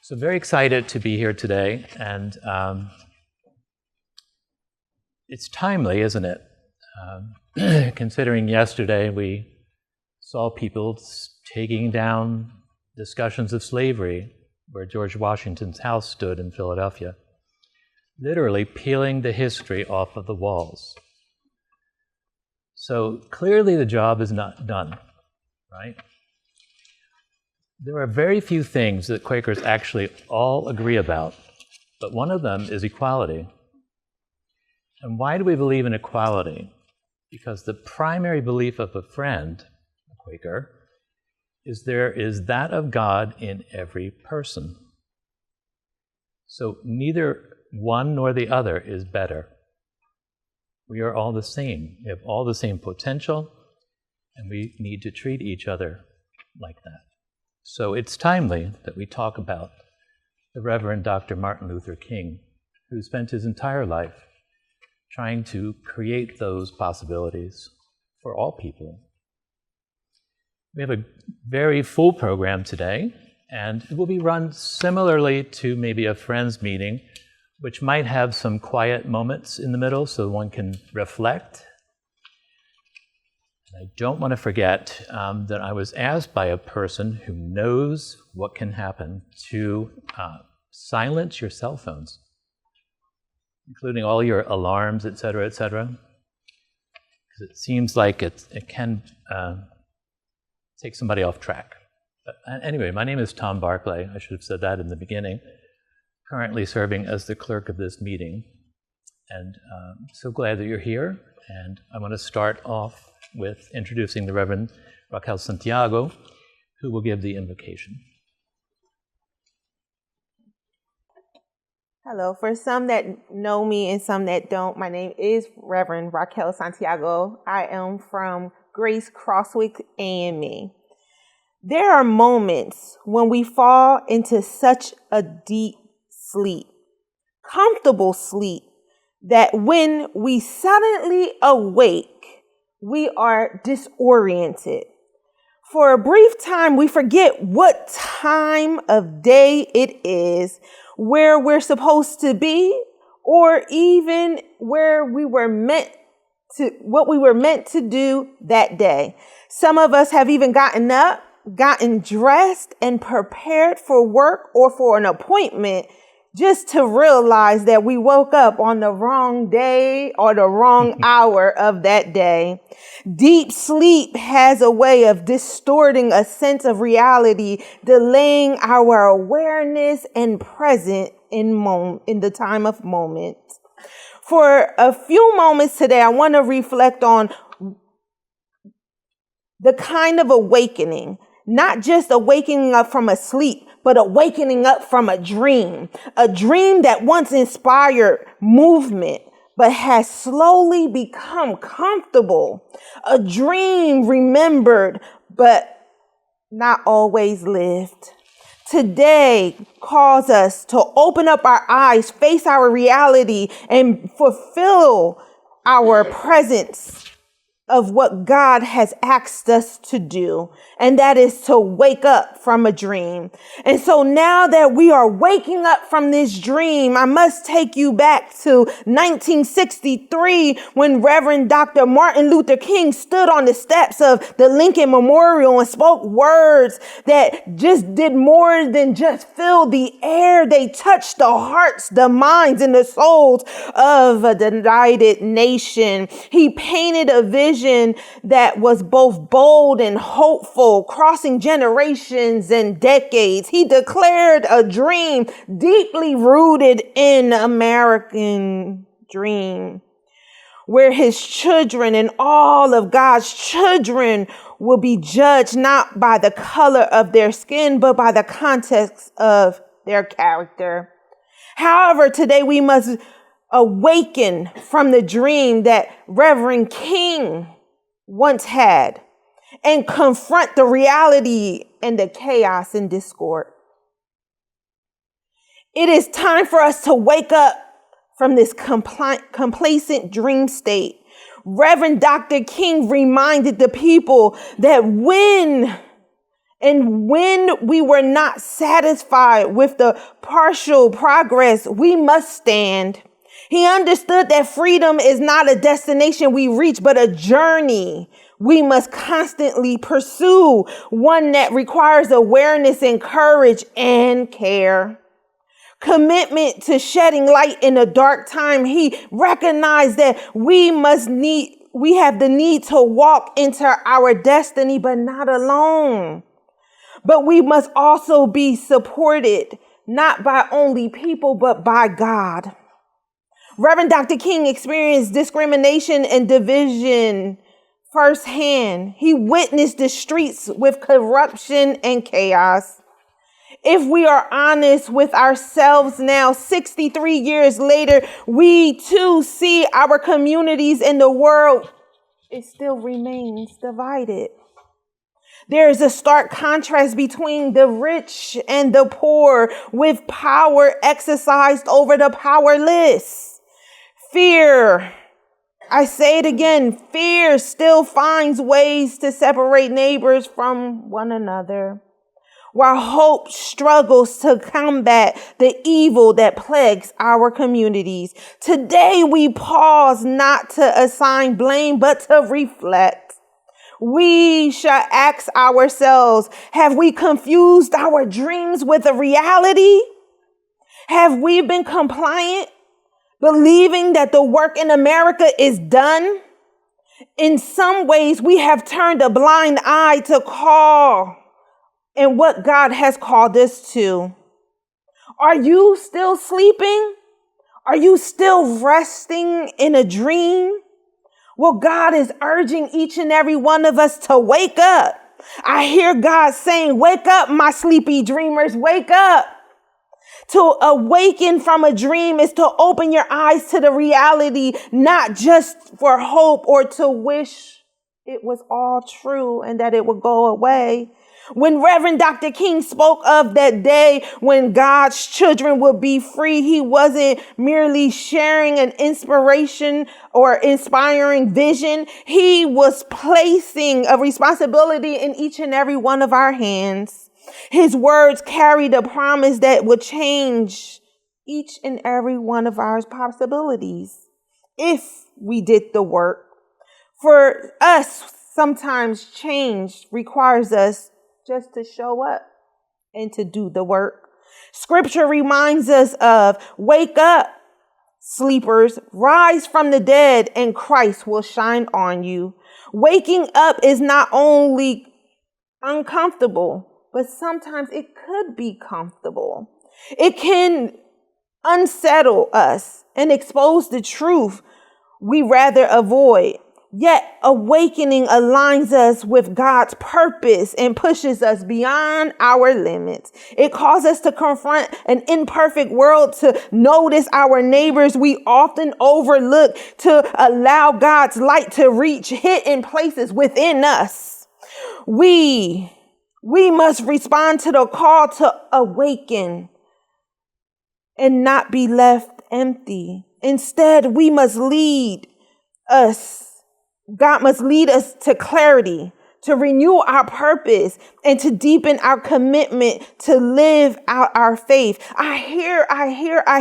So very excited to be here today, and it's timely, isn't it? Considering yesterday we saw people taking down discussions of slavery where George Washington's house stood in Philadelphia, literally peeling the history off of the walls. So clearly the job is not done, right? There are very few things that Quakers actually all agree about, but one of them is equality. And why do we believe in equality? Because the primary belief of a friend, a Quaker, is there is that of God in every person. So neither one nor the other is better. We are all the same. We have all the same potential, and we need to treat each other like that. So it's timely that we talk about the Reverend Dr. Martin Luther King, who spent his entire life trying to create those possibilities for all people. We have a very full program today, and it will be run similarly to maybe a friends meeting, which might have some quiet moments in the middle so one can reflect. I don't want to forget that I was asked by a person who knows what can happen to silence your cell phones, including all your alarms, et cetera, because it seems like it can take somebody off track. But anyway, my name is Tom Barclay. I should have said that in the beginning. Currently serving as the clerk of this meeting. And so glad that you're here. And I want to start off with introducing the Reverend Raquel Santiago, who will give the invocation. Hello. For some that know me and some that don't, my name is Reverend Raquel Santiago. I am from Grace Croswicks AME. There are moments when we fall into such a deep sleep, comfortable sleep, that when we suddenly awake, we are disoriented. For a brief time, we forget what time of day it is, where we're supposed to be, or even where we were meant to, what we were meant to do that day. Some of us have even gotten up, gotten dressed, and prepared for work or for an appointment, just to realize that we woke up on the wrong day or the wrong hour of that day. Deep sleep has a way of distorting a sense of reality, delaying our awareness and presence in the time of moment. For a few moments today, I want to reflect on the kind of awakening, not just awakening up from a sleep, but awakening up from a dream that once inspired movement, but has slowly become comfortable, a dream remembered, but not always lived. Today calls us to open up our eyes, face our reality, and fulfill our presence of what God has asked us to do, and that is to wake up from a dream. And so now that we are waking up from this dream, I must take you back to 1963 when Reverend Dr. Martin Luther King stood on the steps of the Lincoln Memorial and spoke words that just did more than just fill the air. They touched the hearts, the minds, and the souls of a divided nation. He painted a vision that was both bold and hopeful, crossing generations and decades. He declared a dream deeply rooted in American dream, where his children and all of God's children will be judged not by the color of their skin, but by the context of their character. However, today we must awaken from the dream that Reverend King once had and confront the reality and the chaos and discord. It is time for us to wake up from this complacent dream state. Reverend Dr. King reminded the people that when And when we were not satisfied with the partial progress, we must stand. He understood that freedom is not a destination we reach, but a journey we must constantly pursue, one that requires awareness and courage and care. Commitment to shedding light in a dark time. He recognized that we have the need to walk into our destiny, but not alone. But we must also be supported, not by only people, but by God. Reverend Dr. King experienced discrimination and division firsthand. He witnessed the streets with corruption and chaos. If we are honest with ourselves now, 63 years later, we too see our communities in the world. It still remains divided. There is a stark contrast between the rich and the poor, with power exercised over the powerless. Fear, I say it again, fear still finds ways to separate neighbors from one another, while hope struggles to combat the evil that plagues our communities. Today we pause not to assign blame, but to reflect. We shall ask ourselves, have we confused our dreams with a reality? Have we been compliant, believing that the work in America is done? In some ways, we have turned a blind eye to call and what God has called us to. Are you still sleeping? Are you still resting in a dream? Well, God is urging each and every one of us to wake up. I hear God saying, wake up, my sleepy dreamers, wake up. To awaken from a dream is to open your eyes to the reality, not just for hope or to wish it was all true and that it would go away. When Reverend Dr. King spoke of that day when God's children would be free, he wasn't merely sharing an inspiration or inspiring vision. He was placing a responsibility in each and every one of our hands. His words carried a promise that would change each and every one of our possibilities if we did the work. For us, sometimes change requires us just to show up and to do the work. Scripture reminds us of, wake up, sleepers, rise from the dead, and Christ will shine on you. Waking up is not only uncomfortable, but sometimes it could be comfortable. It can unsettle us and expose the truth we rather avoid. Yet awakening aligns us with God's purpose and pushes us beyond our limits. It calls us to confront an imperfect world, to notice our neighbors we often overlook, to allow God's light to reach hidden places within us. We must respond to the call to awaken and not be left empty. Instead, we must God must lead us to clarity, to renew our purpose, and to deepen our commitment to live out our faith. I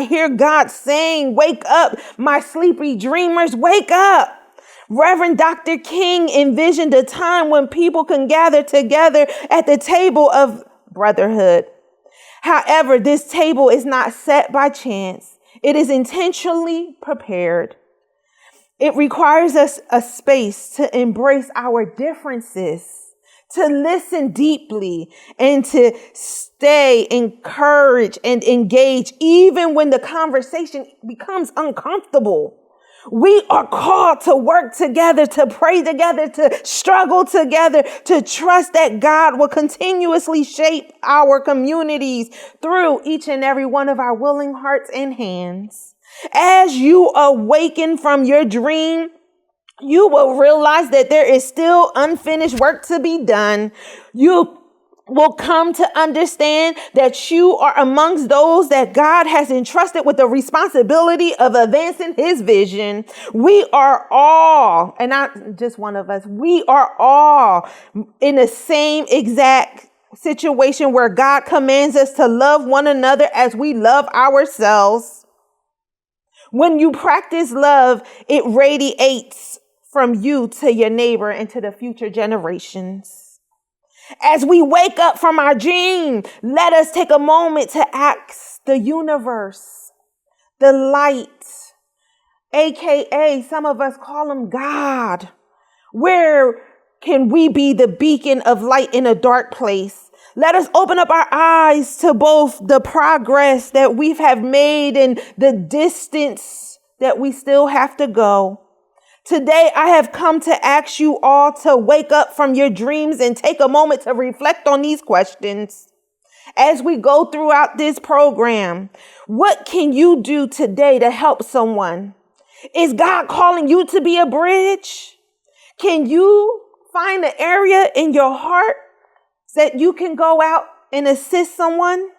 hear God saying, wake up, my sleepy dreamers, wake up. Reverend Dr. King envisioned a time when people can gather together at the table of brotherhood. However, this table is not set by chance. It is intentionally prepared. It requires us a space to embrace our differences, to listen deeply, and to stay encouraged and engaged, even when the conversation becomes uncomfortable. We are called to work together, to pray together, to struggle together, to trust that God will continuously shape our communities through each and every one of our willing hearts and hands. As you awaken from your dream, you will realize that there is still unfinished work to be done. You will come to understand that you are amongst those that God has entrusted with the responsibility of advancing his vision. We are all, and not just one of us, we are all in the same exact situation where God commands us to love one another as we love ourselves. When you practice love, it radiates from you to your neighbor and to the future generations. As we wake up from our dream, let us take a moment to ask the universe, the light, AKA some of us call him God. Where can we be the beacon of light in a dark place? Let us open up our eyes to both the progress that we have made and the distance that we still have to go. Today, I have come to ask you all to wake up from your dreams and take a moment to reflect on these questions. As we go throughout this program, what can you do today to help someone? Is God calling you to be a bridge? Can you find an area in your heart that you can go out and assist someone?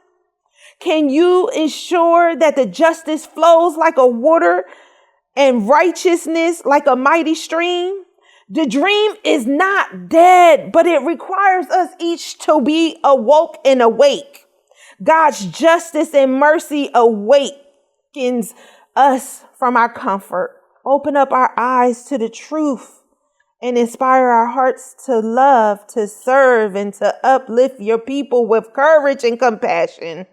Can you ensure that the justice flows like a water and righteousness like a mighty stream? The dream is not dead, but it requires us each to be awoke and awake. God's justice and mercy awakens us from our comfort. Open up our eyes to the truth and inspire our hearts to love, to serve, and to uplift your people with courage and compassion.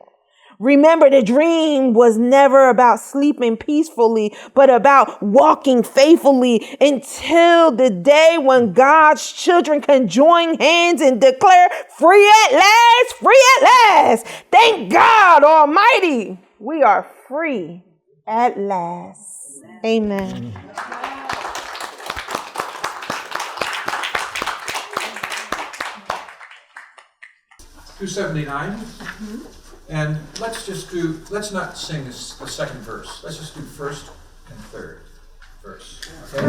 Remember, the dream was never about sleeping peacefully, but about walking faithfully until the day when God's children can join hands and declare, free at last, free at last. Thank God Almighty, we are free at last. Amen. 279. And let's not sing the second verse. Let's just do first and third verse. Okay?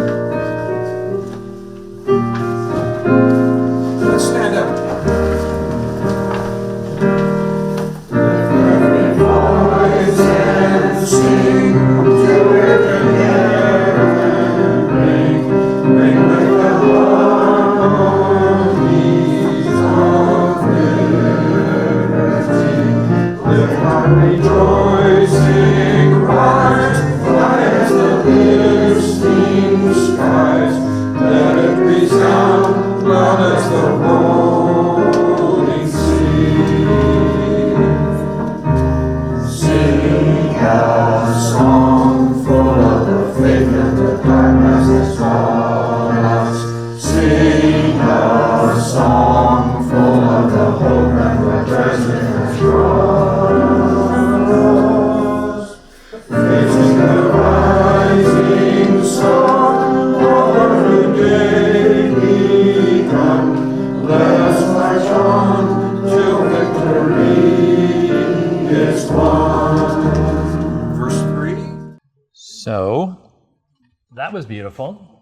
Let's stand up. Lift every voice and sing to it together and ring with the harmonies of liberty. Lift our rejoicing rise, high as the listening skies. Let it resound loud as the rolling sea. Sing a song full of the faith and the darkness that's taught us. Sing a song full of the hope and the treasure that's brought us. Facing the rising sun over the day begun, let us march on till victory is won. Verse 3. So, that was beautiful.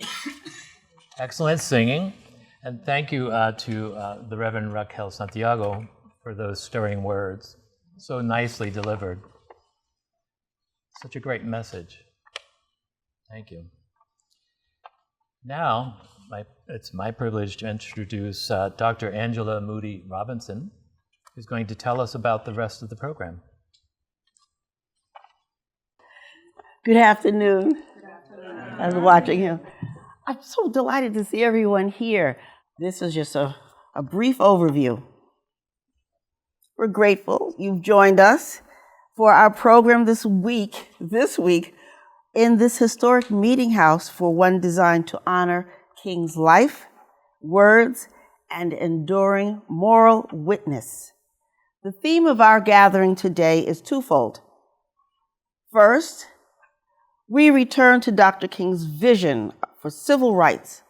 Excellent singing. And thank you to the Reverend Raquel Santiago for those stirring words. So nicely delivered. Such a great message. Thank you. Now, it's my privilege to introduce Dr. Angela Moody Robinson, who's going to tell us about the rest of the program. Good afternoon. I was watching him. I'm so delighted to see everyone here. This is just a brief overview. We're grateful you've joined us for our program this week in this historic meeting house for one designed to honor King's life, words, and enduring moral witness. The theme of our gathering today is twofold. First, we return to Dr. King's vision for civil rights,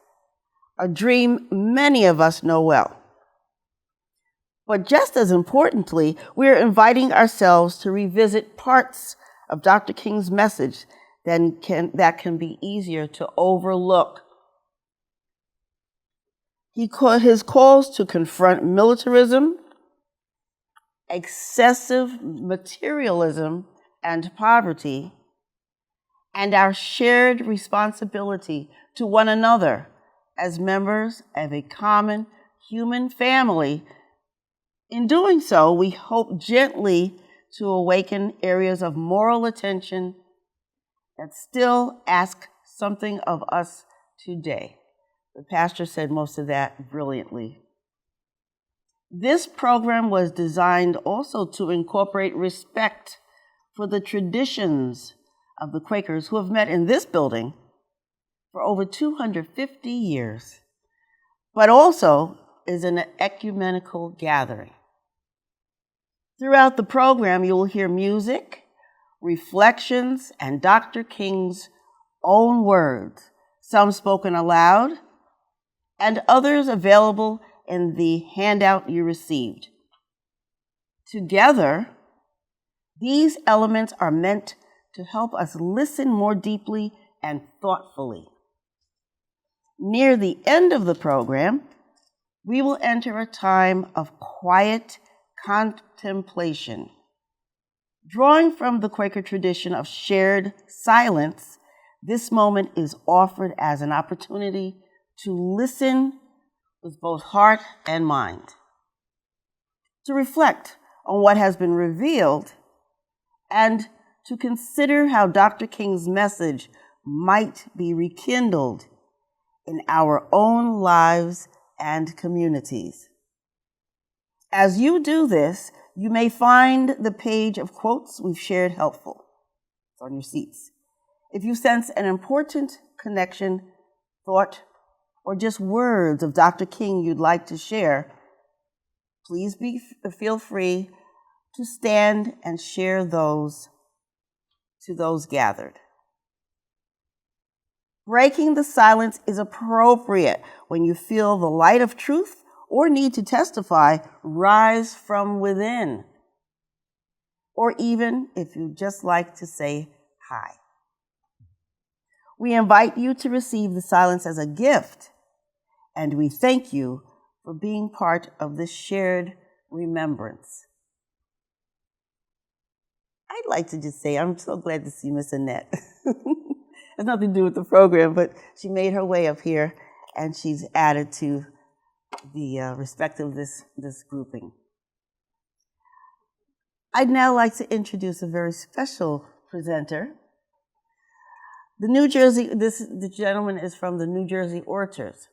a dream many of us know well. But just as importantly, we're inviting ourselves to revisit parts of Dr. King's message that can be easier to overlook. His calls to confront militarism, excessive materialism and poverty, and our shared responsibility to one another as members of a common human family In doing so, we hope gently to awaken areas of moral attention that still ask something of us today. The pastor said most of that brilliantly. This program was designed also to incorporate respect for the traditions of the Quakers who have met in this building for over 250 years, but also is an ecumenical gathering. Throughout the program, you will hear music, reflections, and Dr. King's own words, some spoken aloud, and others available in the handout you received. Together, these elements are meant to help us listen more deeply and thoughtfully. Near the end of the program, we will enter a time of quiet contemplation. Drawing from the Quaker tradition of shared silence, this moment is offered as an opportunity to listen with both heart and mind, to reflect on what has been revealed, and to consider how Dr. King's message might be rekindled in our own lives and communities. As you do this, you may find the page of quotes we've shared helpful. It's on your seats. If you sense an important connection, thought, or just words of Dr. King you'd like to share, please feel free to stand and share those to those gathered. Breaking the silence is appropriate when you feel the light of truth or need to testify rise from within, or even if you just like to say hi. We invite you to receive the silence as a gift, and we thank you for being part of this shared remembrance. I'd like to just say I'm so glad to see Miss Annette. It has nothing to do with the program, but she made her way up here, and she's added to the respect of this grouping. I'd now like to introduce a very special presenter. The gentleman is from the New Jersey Orators.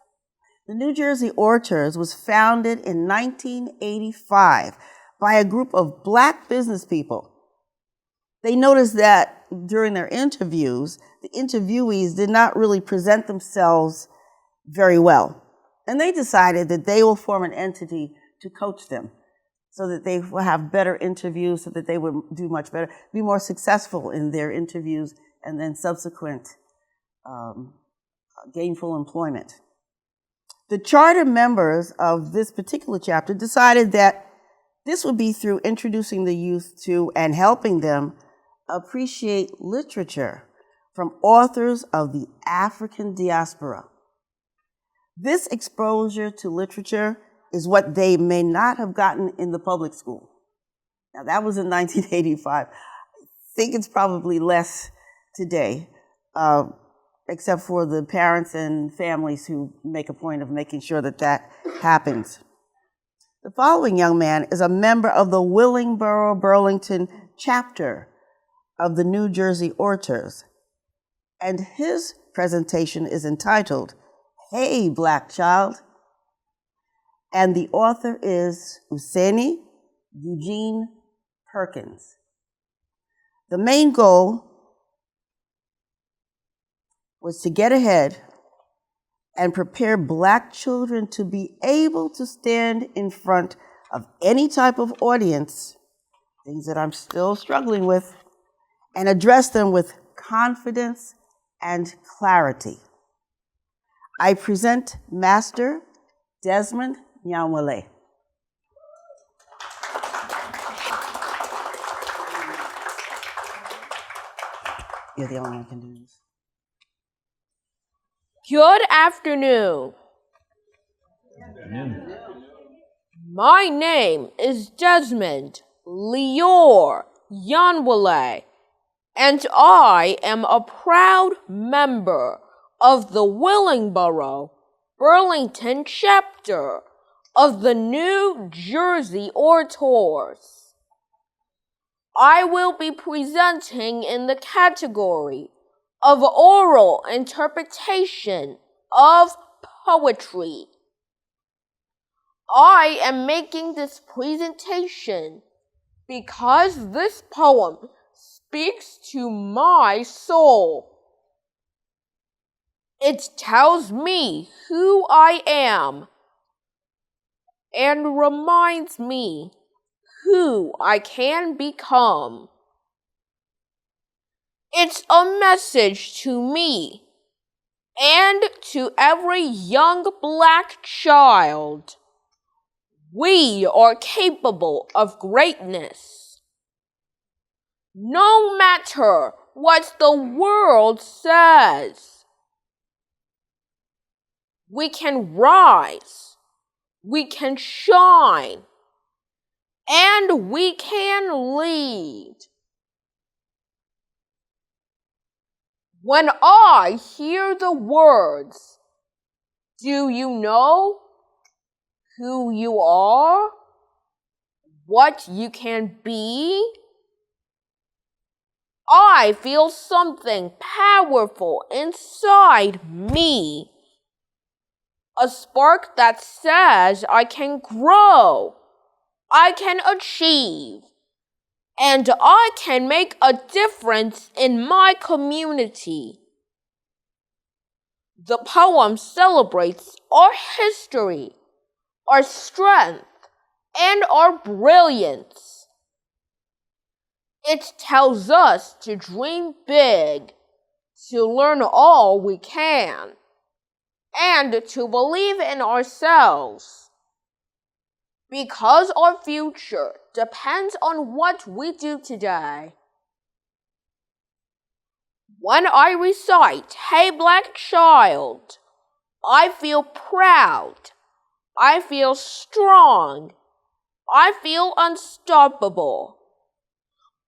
The New Jersey Orators was founded in 1985 by a group of Black business people. They noticed that during their interviews, the interviewees did not really present themselves very well. And they decided that they will form an entity to coach them so that they will have better interviews, so that they would do much better, be more successful in their interviews and then subsequent gainful employment. The charter members of this particular chapter decided that this would be through introducing the youth to and helping them appreciate literature from authors of the African diaspora. This exposure to literature is what they may not have gotten in the public school. Now, that was in 1985. I think it's probably less today, except for the parents and families who make a point of making sure that that happens. The following young man is a member of the Willingboro-Burlington chapter of the New Jersey Orators, and his presentation is entitled, "Hey, Black Child," and the author is Useni Eugene Perkins. The main goal was to get ahead and prepare Black children to be able to stand in front of any type of audience, things that I'm still struggling with, and address them with confidence and clarity. I present Master Desmond Nyanwale. You're the only one who can do this. Good afternoon. My name is Desmond Lior Yanwale, and I am a proud member of the Willingboro Burlington chapter of the New Jersey orators. I will be presenting in the category of oral interpretation of poetry. I am making this presentation because this poem speaks to my soul. It tells me who I am and reminds me who I can become. It's a message to me and to every young Black child. We are capable of greatness. No matter what the world says, we can rise, we can shine, and we can lead. When I hear the words, "Do you know who you are? What you can be?" I feel something powerful inside me. A spark that says I can grow, I can achieve, and I can make a difference in my community. The poem celebrates our history, our strength, and our brilliance. It tells us to dream big, to learn all we can, and to believe in ourselves. Because our future depends on what we do today. When I recite, "Hey Black Child," I feel proud. I feel strong. I feel unstoppable.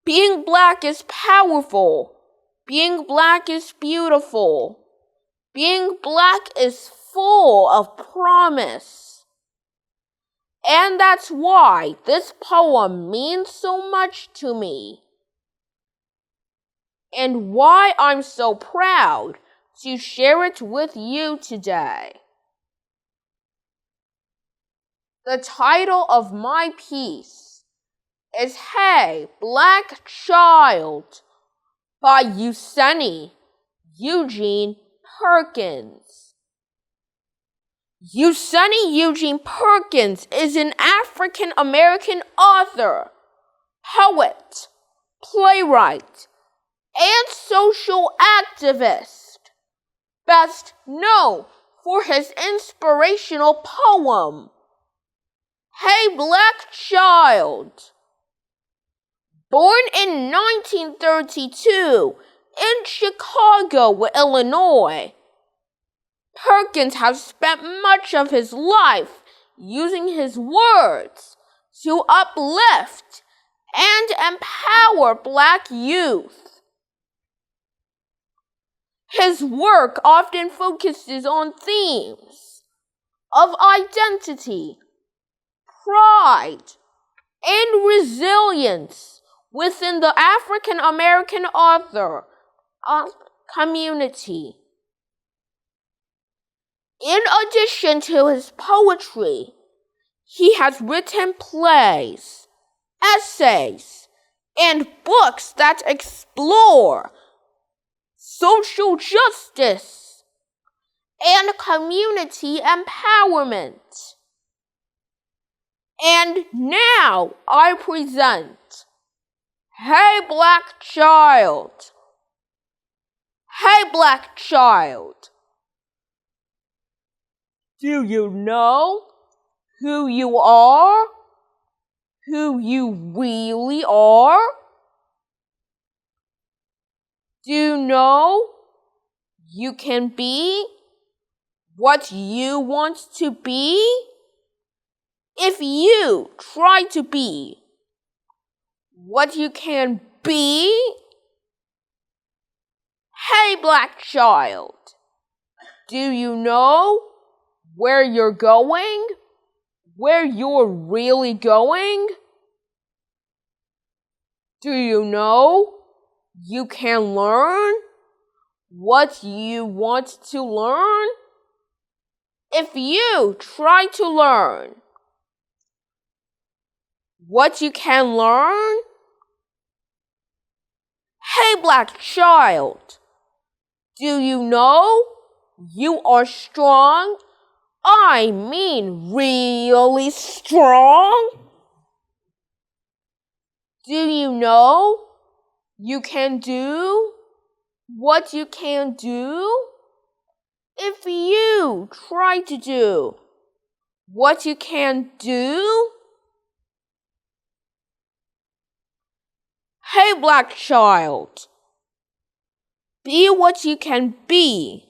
Being Black is powerful. Being Black is beautiful. Being Black is full of promise. And that's why this poem means so much to me. And why I'm so proud to share it with you today. The title of my piece is "Hey Black Child" by Eugene Perkins. Eugene Perkins is an African-American author, poet, playwright, and social activist, best known for his inspirational poem, "Hey Black Child." Born in 1932 in Chicago, Illinois, Perkins has spent much of his life using his words to uplift and empower Black youth. His work often focuses on themes of identity, pride, and resilience within the African American author community. In addition to his poetry, he has written plays, essays, and books that explore social justice and community empowerment. And now I present "Hey Black Child." Hey Black Child. Do you know who you are? Who you really are? Do you know you can be what you want to be? If you try to be what you can be, hey Black Child, do you know where you're going? where you're really going? Do you know you can learn what you want to learn? If you try to learn what you can learn, hey, black child, do you know you are strong? I mean really strong. Do you know you can do what you can do? If you try to do what you can do, hey, black child, be what you can be.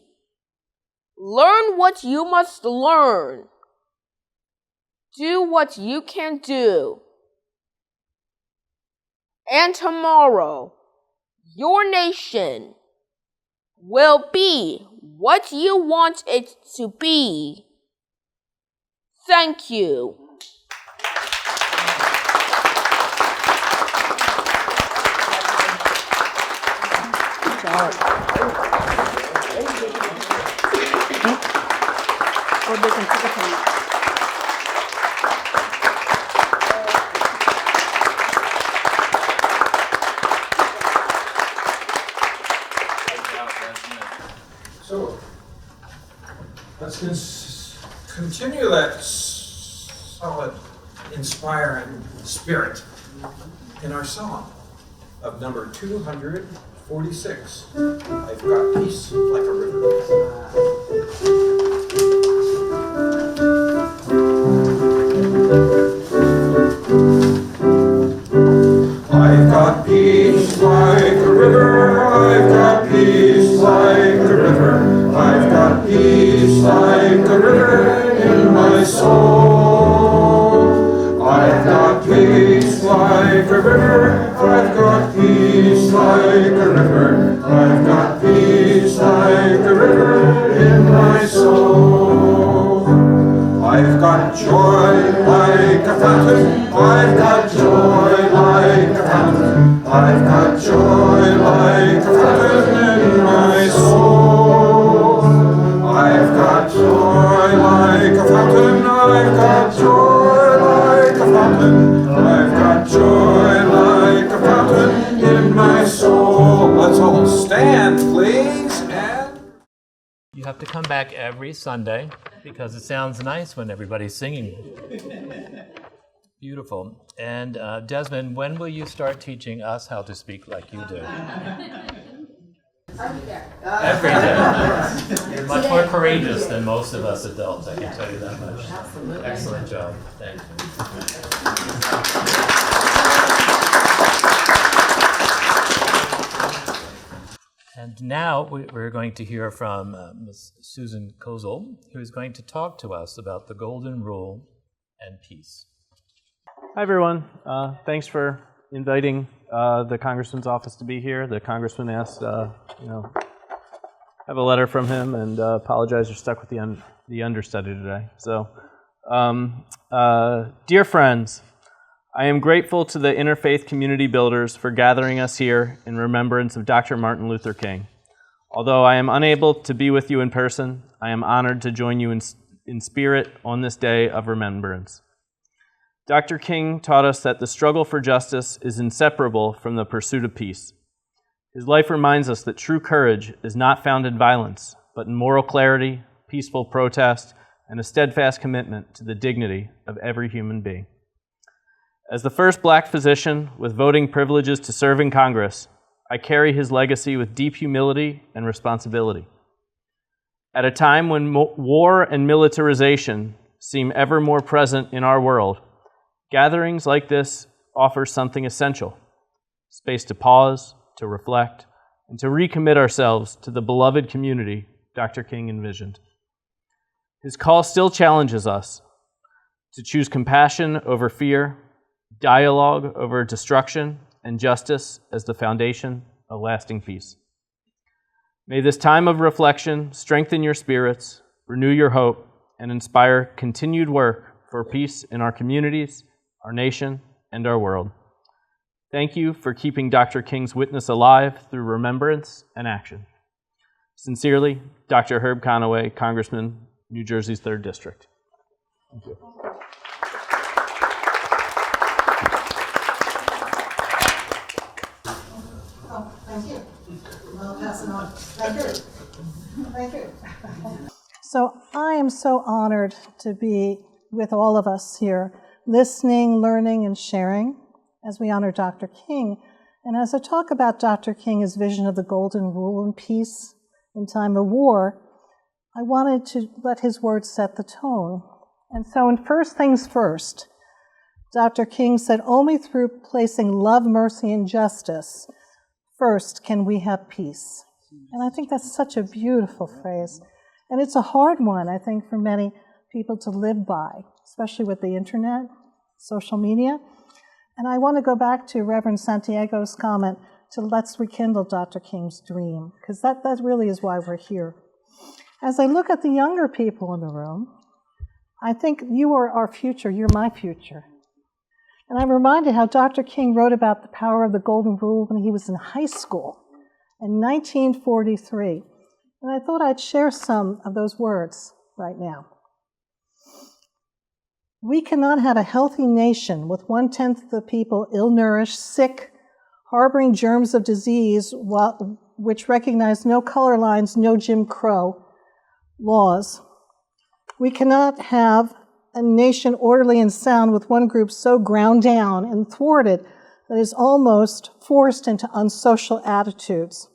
Learn what you must learn. Do what you can do. And tomorrow, your nation will be what you want it to be. Thank you. So let's continue that solid, inspiring spirit in our song of number 246. I've got peace like a river. I've got peace like a river, I've got peace like a river, I've got peace like a river in my soul. I've got peace like a river, I've got peace like a river, I've got peace like a river in my soul. I've got joy like a fountain, I've got joy like a fountain, I've got joy like a fountain in my soul. I've got joy like a fountain, I've got joy like a fountain, I've got joy like a fountain in my soul. Let's all stand, please, and You have to come back every Sunday because it sounds nice when everybody's singing. Beautiful. And Desmond, when will you start teaching us how to speak like you do? Every day. You're much more courageous than most of us adults, I can tell you that much. Absolutely. Excellent job. Thank you. And now we're going to hear from Ms. Susan Kozel, who is going to talk to us about the Golden Rule and peace. Hi, everyone. Thanks for inviting the Congressman's office to be here. The Congressman asked, have a letter from him, and apologize you're stuck with the understudy today. So, dear friends, I am grateful to the Interfaith Community Builders for gathering us here in remembrance of Dr. Martin Luther King. Although I am unable to be with you in person, I am honored to join you in spirit on this day of remembrance. Dr. King taught us that the struggle for justice is inseparable from the pursuit of peace. His life reminds us that true courage is not found in violence, but in moral clarity, peaceful protest, and a steadfast commitment to the dignity of every human being. As the first black physician with voting privileges to serve in Congress, I carry his legacy with deep humility and responsibility. At a time when war and militarization seem ever more present in our world, gatherings like this offer something essential: space to pause, to reflect, and to recommit ourselves to the beloved community Dr. King envisioned. His call still challenges us to choose compassion over fear, dialogue over destruction, and justice as the foundation of lasting peace. May this time of reflection strengthen your spirits, renew your hope, and inspire continued work for peace in our communities, our nation, and our world. Thank you for keeping Dr. King's witness alive through remembrance and action. Sincerely, Dr. Herb Conaway, Congressman, New Jersey's 3rd District. Thank you. Thank you. I'll pass it on. Thank you. Thank you. So I am so honored to be with all of us here, listening, learning, and sharing as we honor Dr. King. And as I talk about Dr. King, his vision of the golden rule and peace in time of war, I wanted to let his words set the tone. And so in First Things First, Dr. King said, only through placing love, mercy, and justice first can we have peace. And I think that's such a beautiful phrase. And it's a hard one, I think, for many people to live by, especially with the internet, social media. And I want to go back to Reverend Santiago's comment to let's rekindle Dr. King's dream, because that really is why we're here. As I look at the younger people in the room, I think you are our future, you're my future. And I'm reminded how Dr. King wrote about the power of the golden rule when he was in high school in 1943. And I thought I'd share some of those words right now. We cannot have a healthy nation with 1/10 of the people ill-nourished, sick, harboring germs of disease, which recognize no color lines, no Jim Crow laws. We cannot have a nation orderly and sound with one group so ground down and thwarted that is almost forced into unsocial attitudes.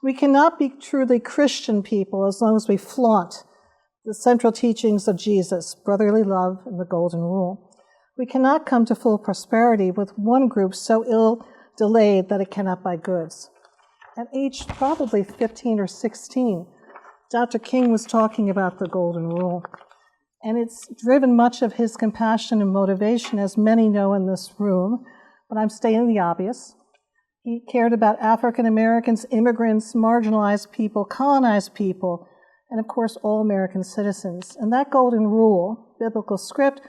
We cannot be truly Christian people as long as we flaunt the central teachings of Jesus, brotherly love and the golden rule. We cannot come to full prosperity with one group so ill delayed that it cannot buy goods. At age probably 15 or 16, Dr. King was talking about the golden rule. And it's driven much of his compassion and motivation, as many know in this room, but I'm stating the obvious. He cared about African Americans, immigrants, marginalized people, colonized people, and of course all American citizens. And that golden rule, biblical script,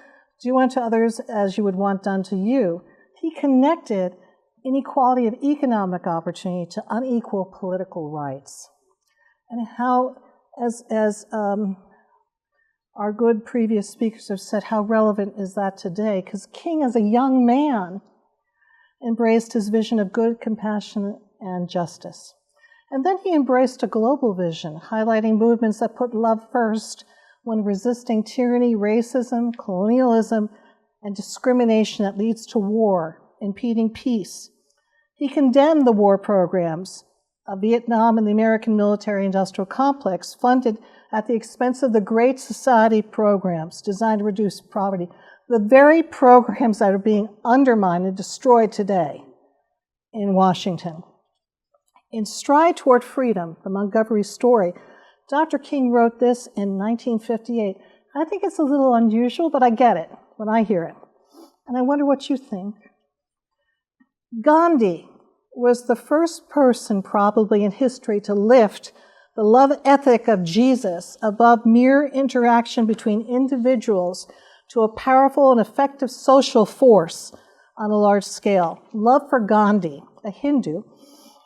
do unto others as you would want done to you, he connected inequality of economic opportunity to unequal political rights. And how, as our good previous speakers have said, how relevant is that today? Because King, as a young man, embraced his vision of good, compassion, and justice. And then he embraced a global vision, highlighting movements that put love first when resisting tyranny, racism, colonialism, and discrimination that leads to war, impeding peace. He condemned the war programs of Vietnam and the American military-industrial complex, funded at the expense of the Great Society programs designed to reduce poverty, the very programs that are being undermined and destroyed today in Washington. In Stride Toward Freedom, the Montgomery story, Dr. King wrote this in 1958. I think it's a little unusual, but I get it when I hear it. And I wonder what you think. Gandhi was the first person probably in history to lift the love ethic of Jesus above mere interaction between individuals to a powerful and effective social force on a large scale. Love for Gandhi, a Hindu,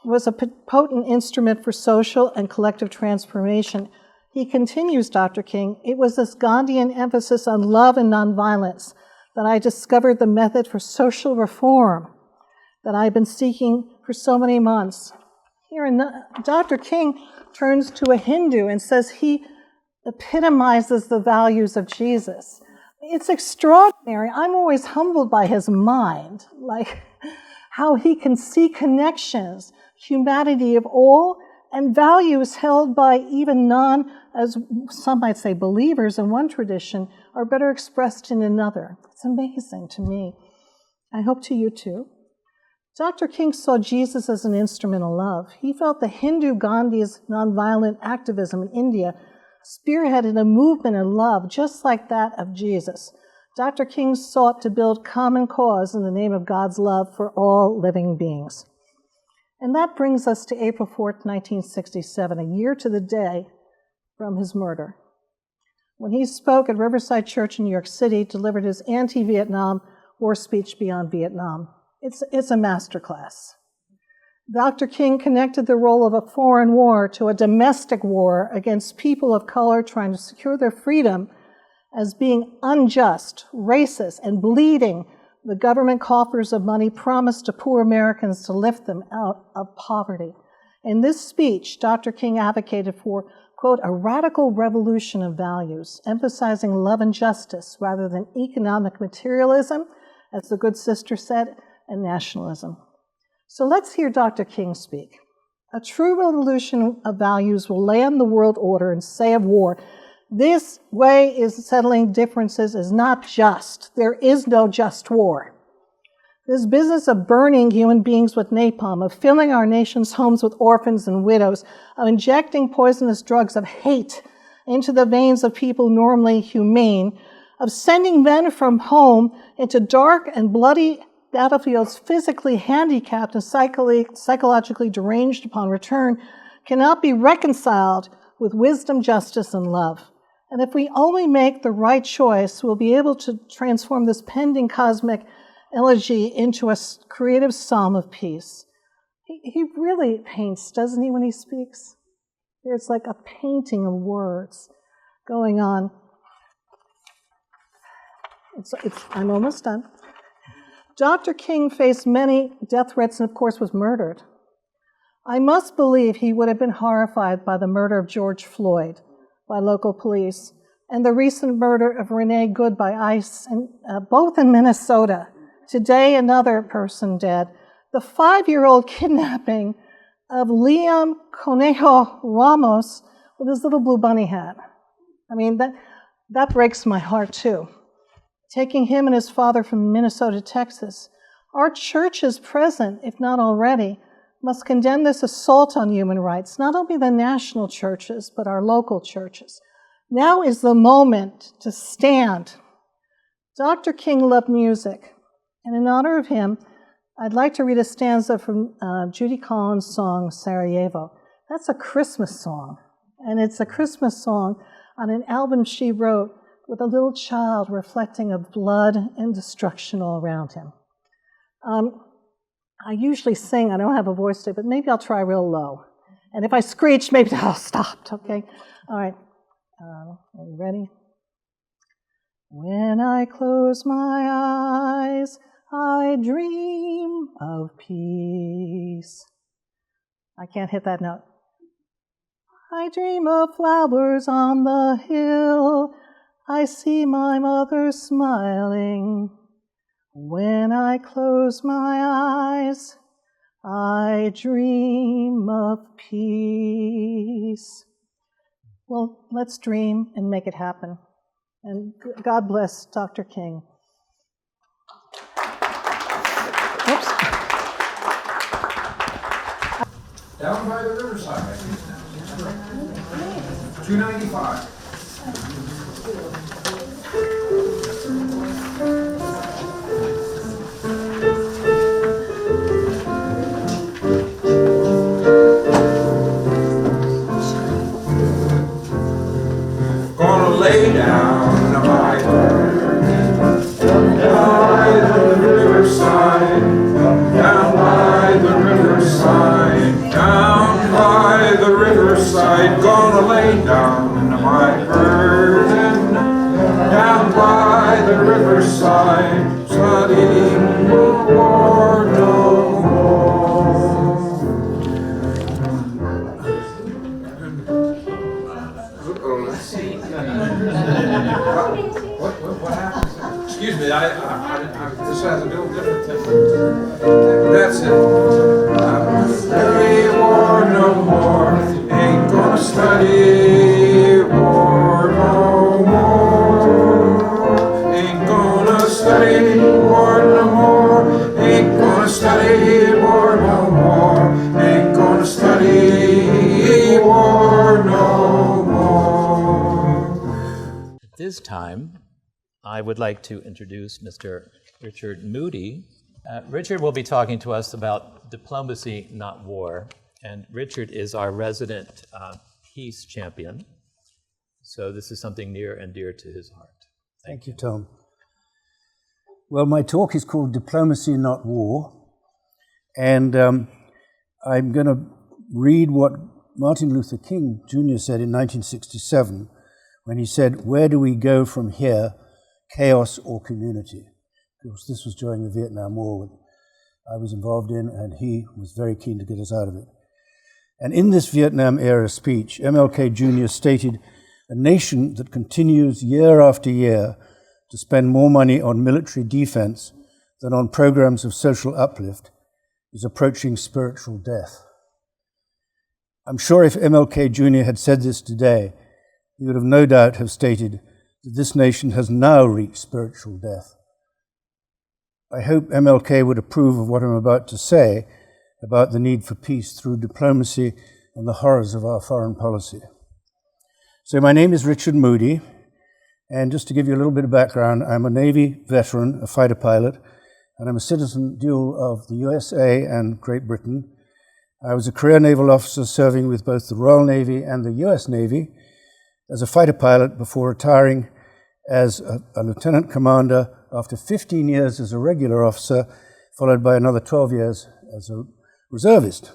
was a potent instrument for social and collective transformation. He continues, Dr. King, it was this Gandhian emphasis on love and nonviolence that I discovered the method for social reform that I've been seeking for so many months. Here, Dr. King turns to a Hindu and says he epitomizes the values of Jesus. It's extraordinary. I'm always humbled by his mind, like how he can see connections, humanity of all, and values held by even as some might say, believers in one tradition are better expressed in another. It's amazing to me. I hope to you too. Dr. King saw Jesus as an instrument of love. He felt the Hindu Gandhi's nonviolent activism in India spearheaded a movement of love just like that of Jesus. Dr. King sought to build common cause in the name of God's love for all living beings. And that brings us to April 4th, 1967, a year to the day from his murder. when he spoke at Riverside Church in New York City, delivered his anti-Vietnam war speech Beyond Vietnam. It's a masterclass. Dr. King connected the role of a foreign war to a domestic war against people of color trying to secure their freedom as being unjust, racist, and bleeding the government coffers of money promised to poor Americans to lift them out of poverty. In this speech, Dr. King advocated for, quote, a radical revolution of values, emphasizing love and justice rather than economic materialism, as the good sister said, and nationalism. So let's hear Dr. King speak. A true revolution of values will land the world order and say of war, this way is settling differences is not just. There is no just war. This business of burning human beings with napalm, of filling our nation's homes with orphans and widows, of injecting poisonous drugs of hate into the veins of people normally humane, of sending men from home into dark and bloody battlefields physically handicapped and psychologically deranged upon return, cannot be reconciled with wisdom, justice, and love. And if we only make the right choice, we'll be able to transform this pending cosmic elegy into a creative psalm of peace. He really paints, doesn't he, when he speaks? There's like a painting of words going on. I'm almost done. Dr. King faced many death threats and, of course, was murdered. I must believe he would have been horrified by the murder of George Floyd by local police and the recent murder of Renee Good by ICE, both in Minnesota. Today, another person dead. The 5-year-old kidnapping of Liam Conejo Ramos with his little blue bunny hat. I mean, that breaks my heart, too. Taking him and his father from Minnesota to Texas. Our churches present, if not already, must condemn this assault on human rights, not only the national churches, but our local churches. Now is the moment to stand. Dr. King loved music, and in honor of him, I'd like to read a stanza from Judy Collins' song, Sarajevo. That's a Christmas song, and it's a Christmas song on an album she wrote with a little child reflecting of blood and destruction all around him. I usually sing, I don't have a voice today, but maybe I'll try real low. And if I screech, maybe I'll stop, okay? All right, are you ready? When I close my eyes, I dream of peace. I can't hit that note. I dream of flowers on the hill. I see my mother smiling. When I close my eyes, I dream of peace. Well, let's dream and make it happen. And God bless Dr. King. Oops. Down by the riverside. 295. Gonna lay down my burden by the riverside, down by the riverside, down by the riverside. Gonna lay down my burden down by the riverside, studying the war no more. Let's see. What happened? Excuse me, this has a little different thing. That's it. Study war no more. Ain't gonna study war no more. Ain't gonna study war no more. Ain't gonna study war no more. Ain't gonna study war no more. At this time, I would like to introduce Mr. Richard Moody. Richard will be talking to us about diplomacy, not war. And Richard is our resident peace champion. So this is something near and dear to his heart. Thank you, Tom. Well, my talk is called Diplomacy, Not War. And I'm going to read what Martin Luther King Jr. said in 1967 when he said, "Where do we go from here, chaos or community?" Of course, this was during the Vietnam War that I was involved in, and he was very keen to get us out of it. And in this Vietnam-era speech, MLK Jr. stated, "A nation that continues year after year to spend more money on military defense than on programs of social uplift is approaching spiritual death." I'm sure if MLK Jr. had said this today, he would have no doubt have stated that this nation has now reached spiritual death. I hope MLK would approve of what I'm about to say about the need for peace through diplomacy and the horrors of our foreign policy. So my name is Richard Moody, and just to give you a little bit of background, I'm a Navy veteran, a fighter pilot, and I'm a citizen dual of the USA and Great Britain. I was a career naval officer serving with both the Royal Navy and the US Navy as a fighter pilot before retiring as a lieutenant commander after 15 years as a regular officer, followed by another 12 years as a reservist.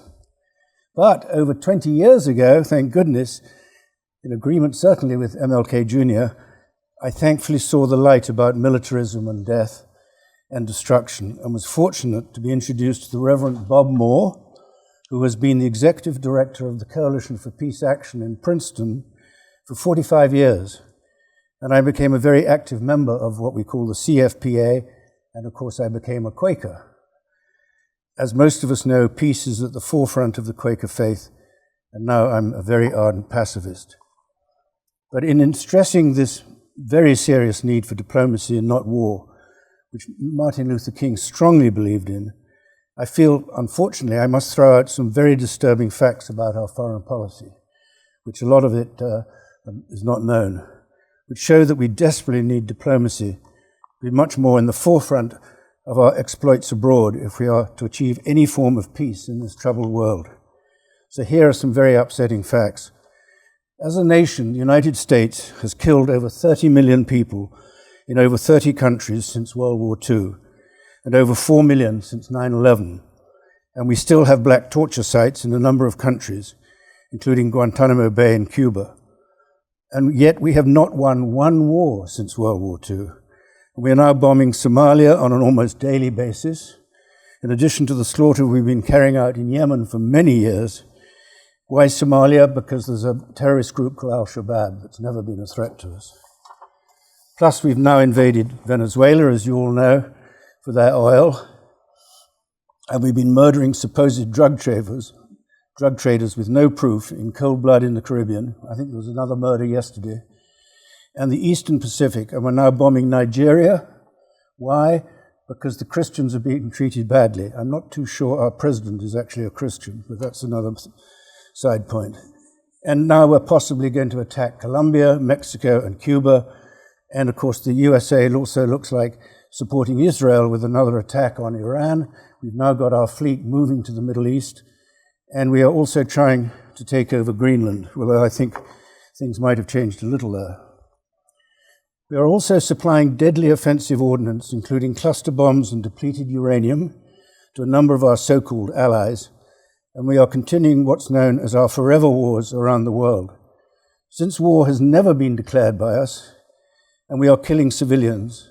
But over 20 years ago, thank goodness, in agreement certainly with MLK Jr., I thankfully saw the light about militarism and death and destruction, and was fortunate to be introduced to the Reverend Bob Moore, who has been the executive director of the Coalition for Peace Action in Princeton for 45 years. And I became a very active member of what we call the CFPA, and of course I became a Quaker. As most of us know, peace is at the forefront of the Quaker faith, and now I'm a very ardent pacifist. But in stressing this very serious need for diplomacy and not war, which Martin Luther King strongly believed in, I feel, unfortunately, I must throw out some very disturbing facts about our foreign policy, which a lot of it is not known, which show that we desperately need diplomacy to be much more in the forefront of our exploits abroad if we are to achieve any form of peace in this troubled world. So here are some very upsetting facts. As a nation, the United States has killed over 30 million people in over 30 countries since World War II, and over 4 million since 9/11. And we still have black torture sites in a number of countries, including Guantanamo Bay in Cuba. And yet we have not won one war since World War II. We are now bombing Somalia on an almost daily basis, in addition to the slaughter we've been carrying out in Yemen for many years. Why Somalia? Because there's a terrorist group called Al-Shabaab that's never been a threat to us. Plus, we've now invaded Venezuela, as you all know, for their oil. And we've been murdering supposed drug traders with no proof in cold blood in the Caribbean. I think there was another murder yesterday. And the Eastern Pacific, and we're now bombing Nigeria. Why? Because the Christians are being treated badly. I'm not too sure our president is actually a Christian, but that's another side point. And now we're possibly going to attack Colombia, Mexico, and Cuba. And of course, the USA also looks like supporting Israel with another attack on Iran. We've now got our fleet moving to the Middle East. And we are also trying to take over Greenland, although I think things might have changed a little there. We are also supplying deadly offensive ordnance, including cluster bombs and depleted uranium, to a number of our so-called allies, and we are continuing what's known as our forever wars around the world. Since war has never been declared by us, and we are killing civilians,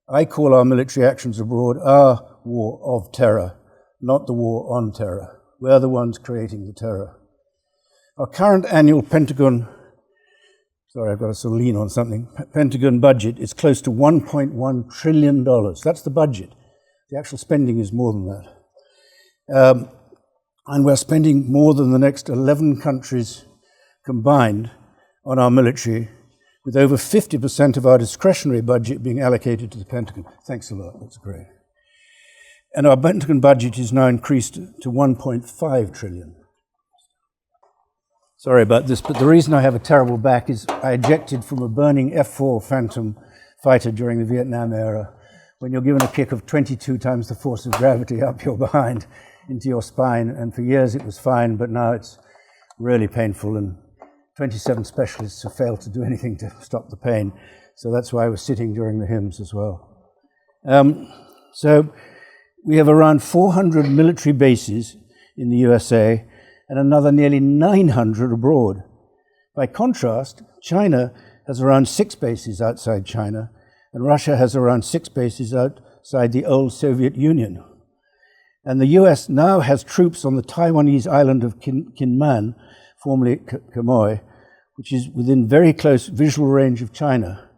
I call our military actions abroad our war of terror, not the war on terror. We're the ones creating the terror. Our current annual Pentagon Pentagon budget is close to $1.1 trillion. That's the budget. The actual spending is more than that. And we're spending more than the next 11 countries combined on our military, with over 50% of our discretionary budget being allocated to the Pentagon. Thanks a lot, that's great. And our Pentagon budget is now increased to $1.5 trillion. Sorry about this, but the reason I have a terrible back is I ejected from a burning F-4 Phantom fighter during the Vietnam era, when you're given a kick of 22 times the force of gravity up your behind into your spine, and for years it was fine, but now it's really painful, and 27 specialists have failed to do anything to stop the pain. So that's why I was sitting during the hymns as well. So we have around 400 military bases in the USA and another nearly 900 abroad. By contrast, China has around 6 bases outside China, and Russia has around 6 bases outside the old Soviet Union. And the US now has troops on the Taiwanese island of Kinmen, formerly Quemoy, which is within very close visual range of China.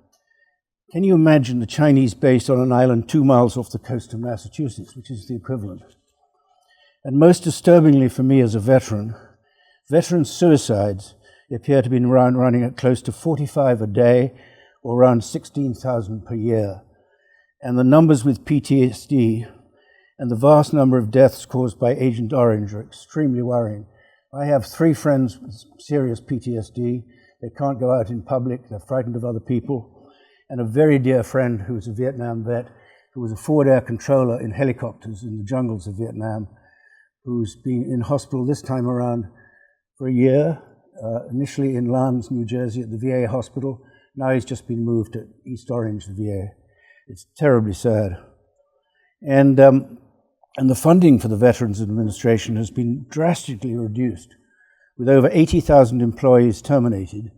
Can you imagine the Chinese base on an island 2 miles off the coast of Massachusetts, which is the equivalent? And most disturbingly for me as a veteran suicides appear to be running at close to 45 a day, or around 16,000 per year. And the numbers with PTSD and the vast number of deaths caused by Agent Orange are extremely worrying. I have 3 friends with serious PTSD. They can't go out in public. They're frightened of other people. And a very dear friend who was a Vietnam vet, who was a forward air controller in helicopters in the jungles of Vietnam, who's been in hospital this time around for a year, initially in Lans, New Jersey at the VA hospital. Now he's just been moved to East Orange, the VA. It's terribly sad. And the funding for the Veterans Administration has been drastically reduced, with over 80,000 employees terminated,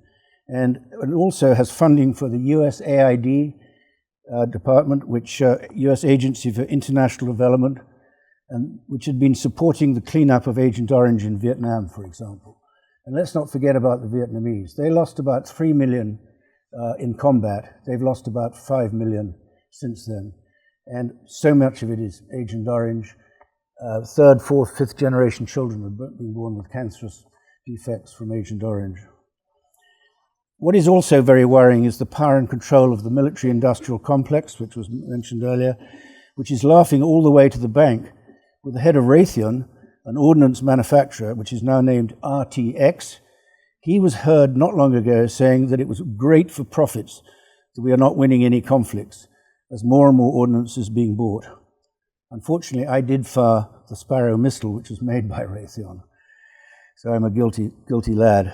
and also has funding for the USAID department, which US Agency for International Development, and which had been supporting the cleanup of Agent Orange in Vietnam, for example. And let's not forget about the Vietnamese. They lost about 3 million in combat. They've lost about 5 million since then. And so much of it is Agent Orange. 3rd, 4th, 5th generation children have been born with cancerous defects from Agent Orange. What is also very worrying is the power and control of the military-industrial complex, which was mentioned earlier, which is laughing all the way to the bank, with the head of Raytheon, an ordnance manufacturer, which is now named RTX. He was heard not long ago saying that it was great for profits that we are not winning any conflicts, as more and more ordnance is being bought. Unfortunately, I did fire the Sparrow missile, which was made by Raytheon, so I'm a guilty lad.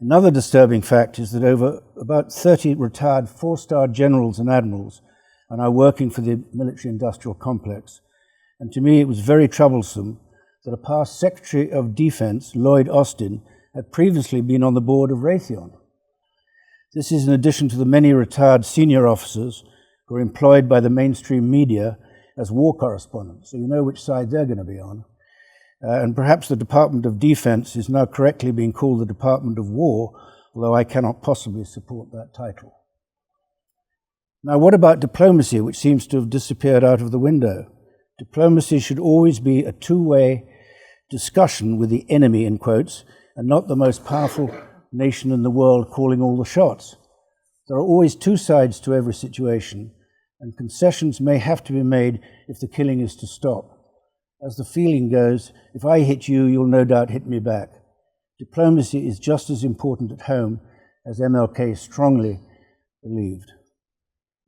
Another disturbing fact is that over about 30 retired 4-star generals and admirals are now working for the military-industrial complex, and to me it was very troublesome that a past Secretary of Defense, Lloyd Austin, had previously been on the board of Raytheon. This is in addition to the many retired senior officers who are employed by the mainstream media as war correspondents, so you know which side they're going to be on. And perhaps the Department of Defense is now correctly being called the Department of War, although I cannot possibly support that title. Now, what about diplomacy, which seems to have disappeared out of the window? Diplomacy should always be a two-way discussion with the enemy, in quotes, and not the most powerful nation in the world calling all the shots. There are always 2 sides to every situation, and concessions may have to be made if the killing is to stop. As the feeling goes, if I hit you, you'll no doubt hit me back. Diplomacy is just as important at home as MLK strongly believed.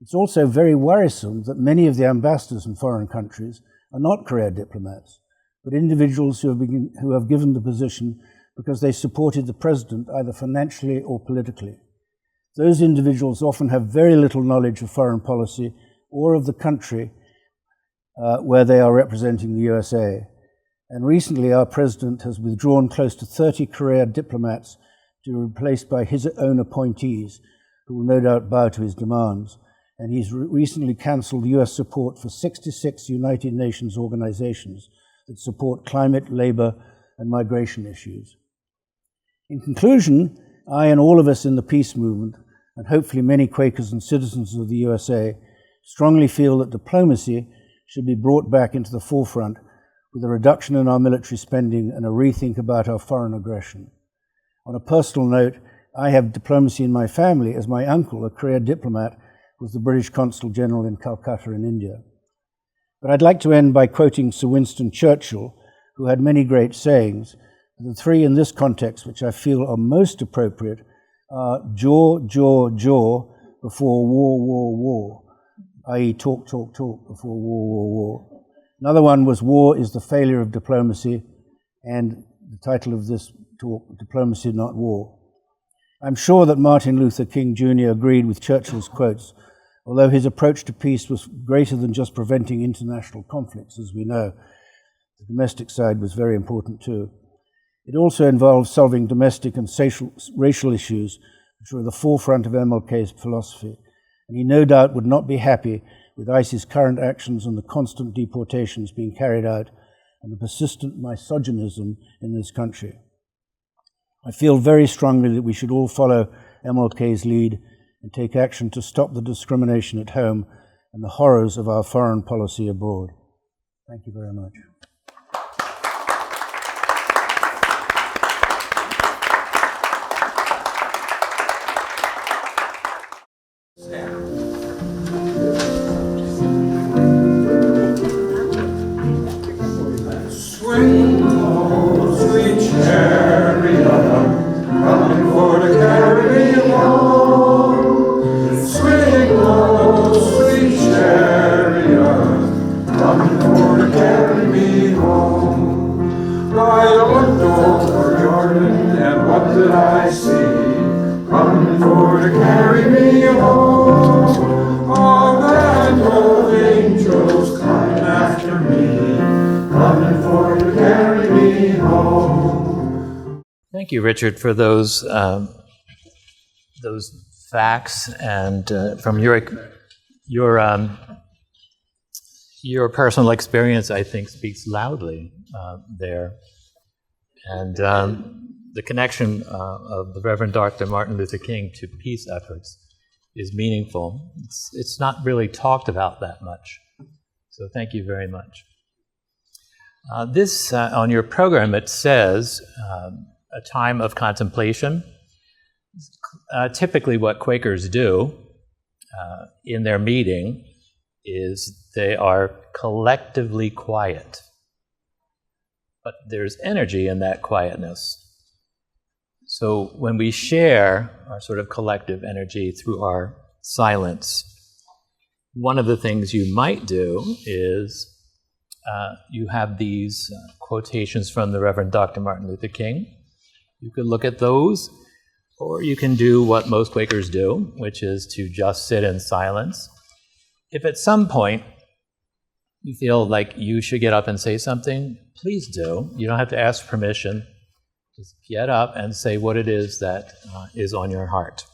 It's also very worrisome that many of the ambassadors in foreign countries are not career diplomats, but individuals who have given the position because they supported the president either financially or politically. Those individuals often have very little knowledge of foreign policy or of the country where they are representing the USA. And recently our president has withdrawn close to 30 career diplomats to be replaced by his own appointees, who will no doubt bow to his demands. And he's recently cancelled US support for 66 United Nations organizations that support climate, labor, and migration issues. In conclusion, I and all of us in the peace movement, and hopefully many Quakers and citizens of the USA, strongly feel that diplomacy should be brought back into the forefront with a reduction in our military spending and a rethink about our foreign aggression. On a personal note, I have diplomacy in my family, as my uncle, a career diplomat, was the British Consul General in Calcutta in India. But I'd like to end by quoting Sir Winston Churchill, who had many great sayings. The 3 in this context, which I feel are most appropriate, are jaw, jaw, jaw before war, war, war, i.e. talk, talk, talk before war, war, war. Another one was War is the Failure of Diplomacy, and the title of this talk, Diplomacy, Not War. I'm sure that Martin Luther King Jr. agreed with Churchill's quotes, although his approach to peace was greater than just preventing international conflicts, as we know. The domestic side was very important too. It also involved solving domestic and racial issues, which were at the forefront of MLK's philosophy, and he no doubt would not be happy with ICE's current actions and the constant deportations being carried out and the persistent misogynism in this country. I feel very strongly that we should all follow MLK's lead and take action to stop the discrimination at home and the horrors of our foreign policy abroad. Thank you very much. Swing, oh, sweet chariot, coming for to carry me home. Swing, oh, sweet chariot, coming for to carry me home. I looked over Jordan, and what did I see? Coming for to carry me home. All band of angels coming after me, coming for to carry me home. Thank you, Richard, for those facts and from your personal experience. I think speaks loudly there, and the connection of the Reverend Dr. Martin Luther King to peace efforts is meaningful. It's not really talked about that much, so thank you very much. This, on your program, it says a time of contemplation. Typically what Quakers do in their meeting is they are collectively quiet. But there's energy in that quietness. So when we share our sort of collective energy through our silence, one of the things you might do is you have these quotations from the Reverend Dr. Martin Luther King. You could look at those, or you can do what most Quakers do, which is to just sit in silence. If at some point you feel like you should get up and say something, please do. You don't have to ask permission. Just get up and say what it is that is on your heart.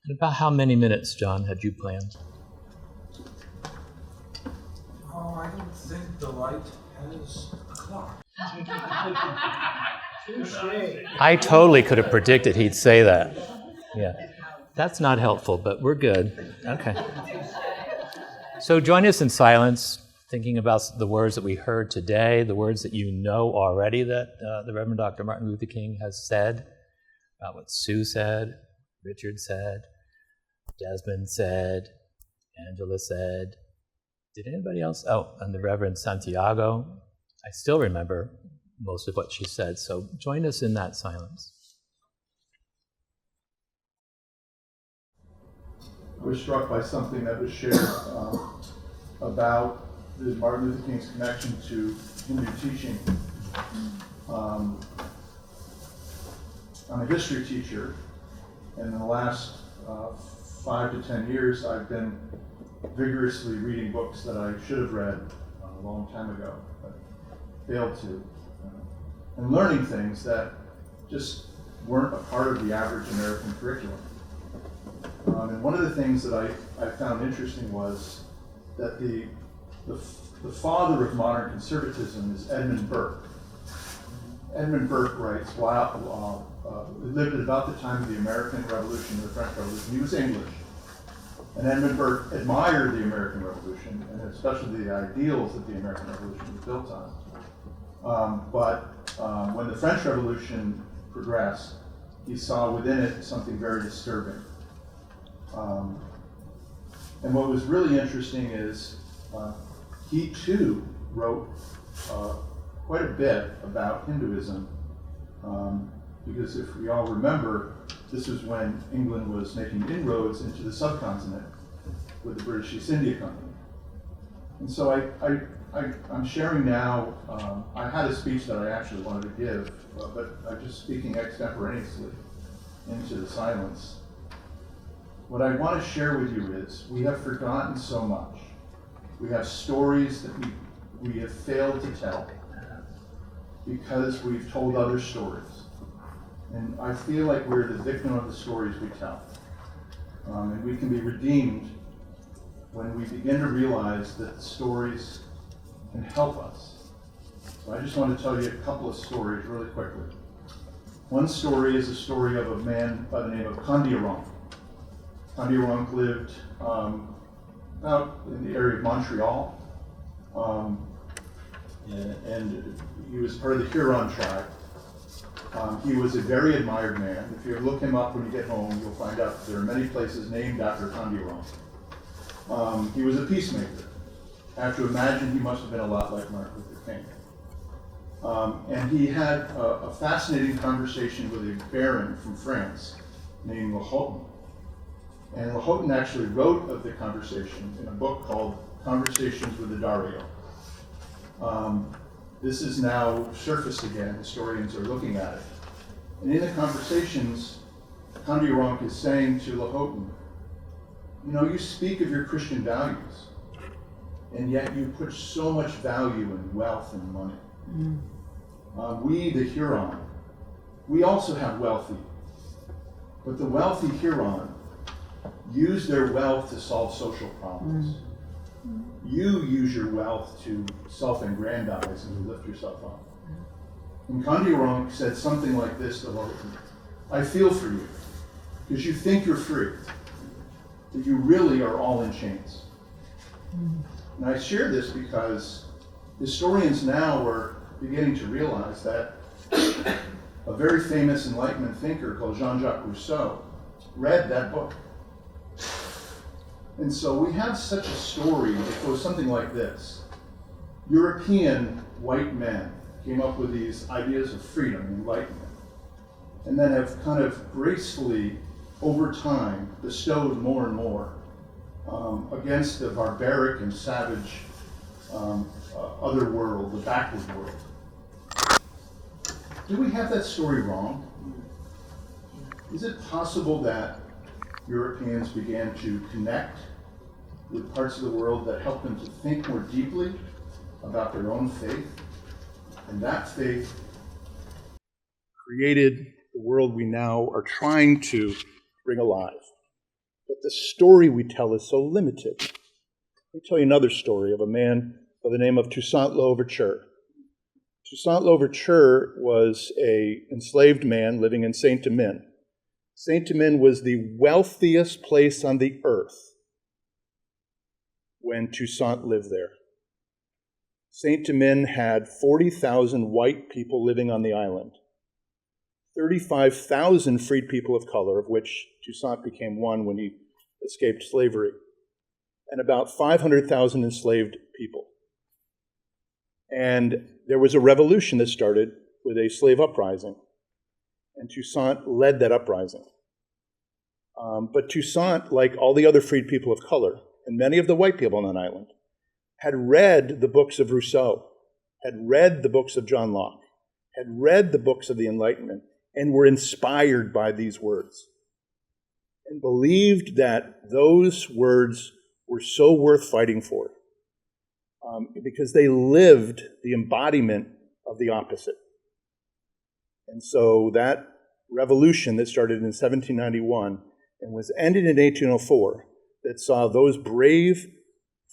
And about how many minutes, John, had you planned? Oh, I don't think the light has a clock. I totally could have predicted he'd say that. Yeah. That's not helpful, but we're good. Okay. So join us in silence, thinking about the words that we heard today, the words that you know already that the Reverend Dr. Martin Luther King has said, about what Sue said, Richard said, Desmond said, Angela said. Did anybody else? Oh, and the Reverend Santiago. I still remember most of what she said, so join us in that silence. I was struck by something that was shared about Martin Luther King's connection to Hindu teaching. I'm a history teacher, and in the last 5 to 10 years, I've been vigorously reading books that I should have read a long time ago, but failed to, and learning things that just weren't a part of the average American curriculum. And one of the things that I found interesting was that the father of modern conservatism is Edmund Burke. Edmund Burke writes, he lived at about the time of the American Revolution, the French Revolution. He was English. And Edmund Burke admired the American Revolution, and especially the ideals that the American Revolution was built on. But when the French Revolution progressed, he saw within it something very disturbing. And what was really interesting is he too wrote quite a bit about Hinduism, because if we all remember, this was when England was making inroads into the subcontinent with the British East India Company. And so I'm sharing now, I had a speech that I actually wanted to give, but I'm just speaking extemporaneously. into the silence, what I want to share with you is we have forgotten so much. We have stories that we have failed to tell because we've told other stories. And I feel like we're the victim of the stories we tell. And we can be redeemed when we begin to realize that the stories can help us. So I just want to tell you a couple of stories really quickly. One story is a story of a man by the name of Kandiaronk. Kandiaronk lived out in the area of Montreal, and he was part of the Huron tribe. He was a very admired man. If you look him up when you get home, you'll find out that there are many places named after Kandiaronk. He was a peacemaker. I have to imagine he must have been a lot like Martin Luther King. And he had a fascinating conversation with a baron from France named Lahoton. And Lahoton actually wrote of the conversation in a book called Conversations with the Dario. This is now surfaced again. Historians are looking at it. And in the conversations, Kandiaronk is saying to Lahoton, you know, you speak of your Christian values, and yet you put so much value in wealth and money. We, the Huron, we also have wealthy, but the wealthy Huron use their wealth to solve social problems. You use your wealth to self-aggrandize and to lift yourself up. And Kandiaronk said something like this to Lahoton, I feel for you, because you think you're free, but you really are all in chains. And I share this because historians now are beginning to realize that a very famous Enlightenment thinker called Jean-Jacques Rousseau read that book. And so we have such a story that goes something like this. European white men came up with these ideas of freedom and enlightenment, and then have kind of gracefully, over time, bestowed more and more against the barbaric and savage other world, the backward world. Do we have that story wrong? Is it possible that Europeans began to connect with parts of the world that helped them to think more deeply about their own faith? And that faith created the world we now are trying to bring alive. But the story we tell is so limited. Let me tell you another story of a man by the name of Toussaint Louverture. Toussaint Louverture was an enslaved man living in Saint-Domingue. Saint-Domingue was the wealthiest place on the earth when Toussaint lived there. Saint-Domingue had 40,000 white people living on the island, 35,000 freed people of color, of which Toussaint became one when he escaped slavery, and about 500,000 enslaved people. And there was a revolution that started with a slave uprising, and Toussaint led that uprising. But Toussaint, like all the other freed people of color, and many of the white people on that island, had read the books of Rousseau, had read the books of John Locke, had read the books of the Enlightenment, and were inspired by these words, and believed that those words were so worth fighting for, because they lived the embodiment of the opposite. And so that revolution that started in 1791 and was ended in 1804, that saw those brave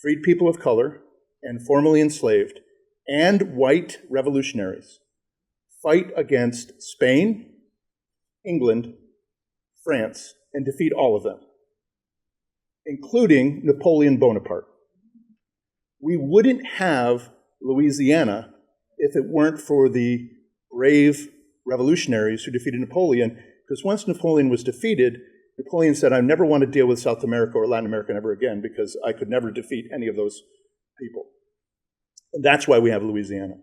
freed people of color and formerly enslaved and white revolutionaries fight against Spain, England, France, and defeat all of them, including Napoleon Bonaparte. We wouldn't have Louisiana if it weren't for the brave revolutionaries who defeated Napoleon, because once Napoleon was defeated, Napoleon said, I never want to deal with South America or Latin America ever again because I could never defeat any of those people. And that's why we have Louisiana.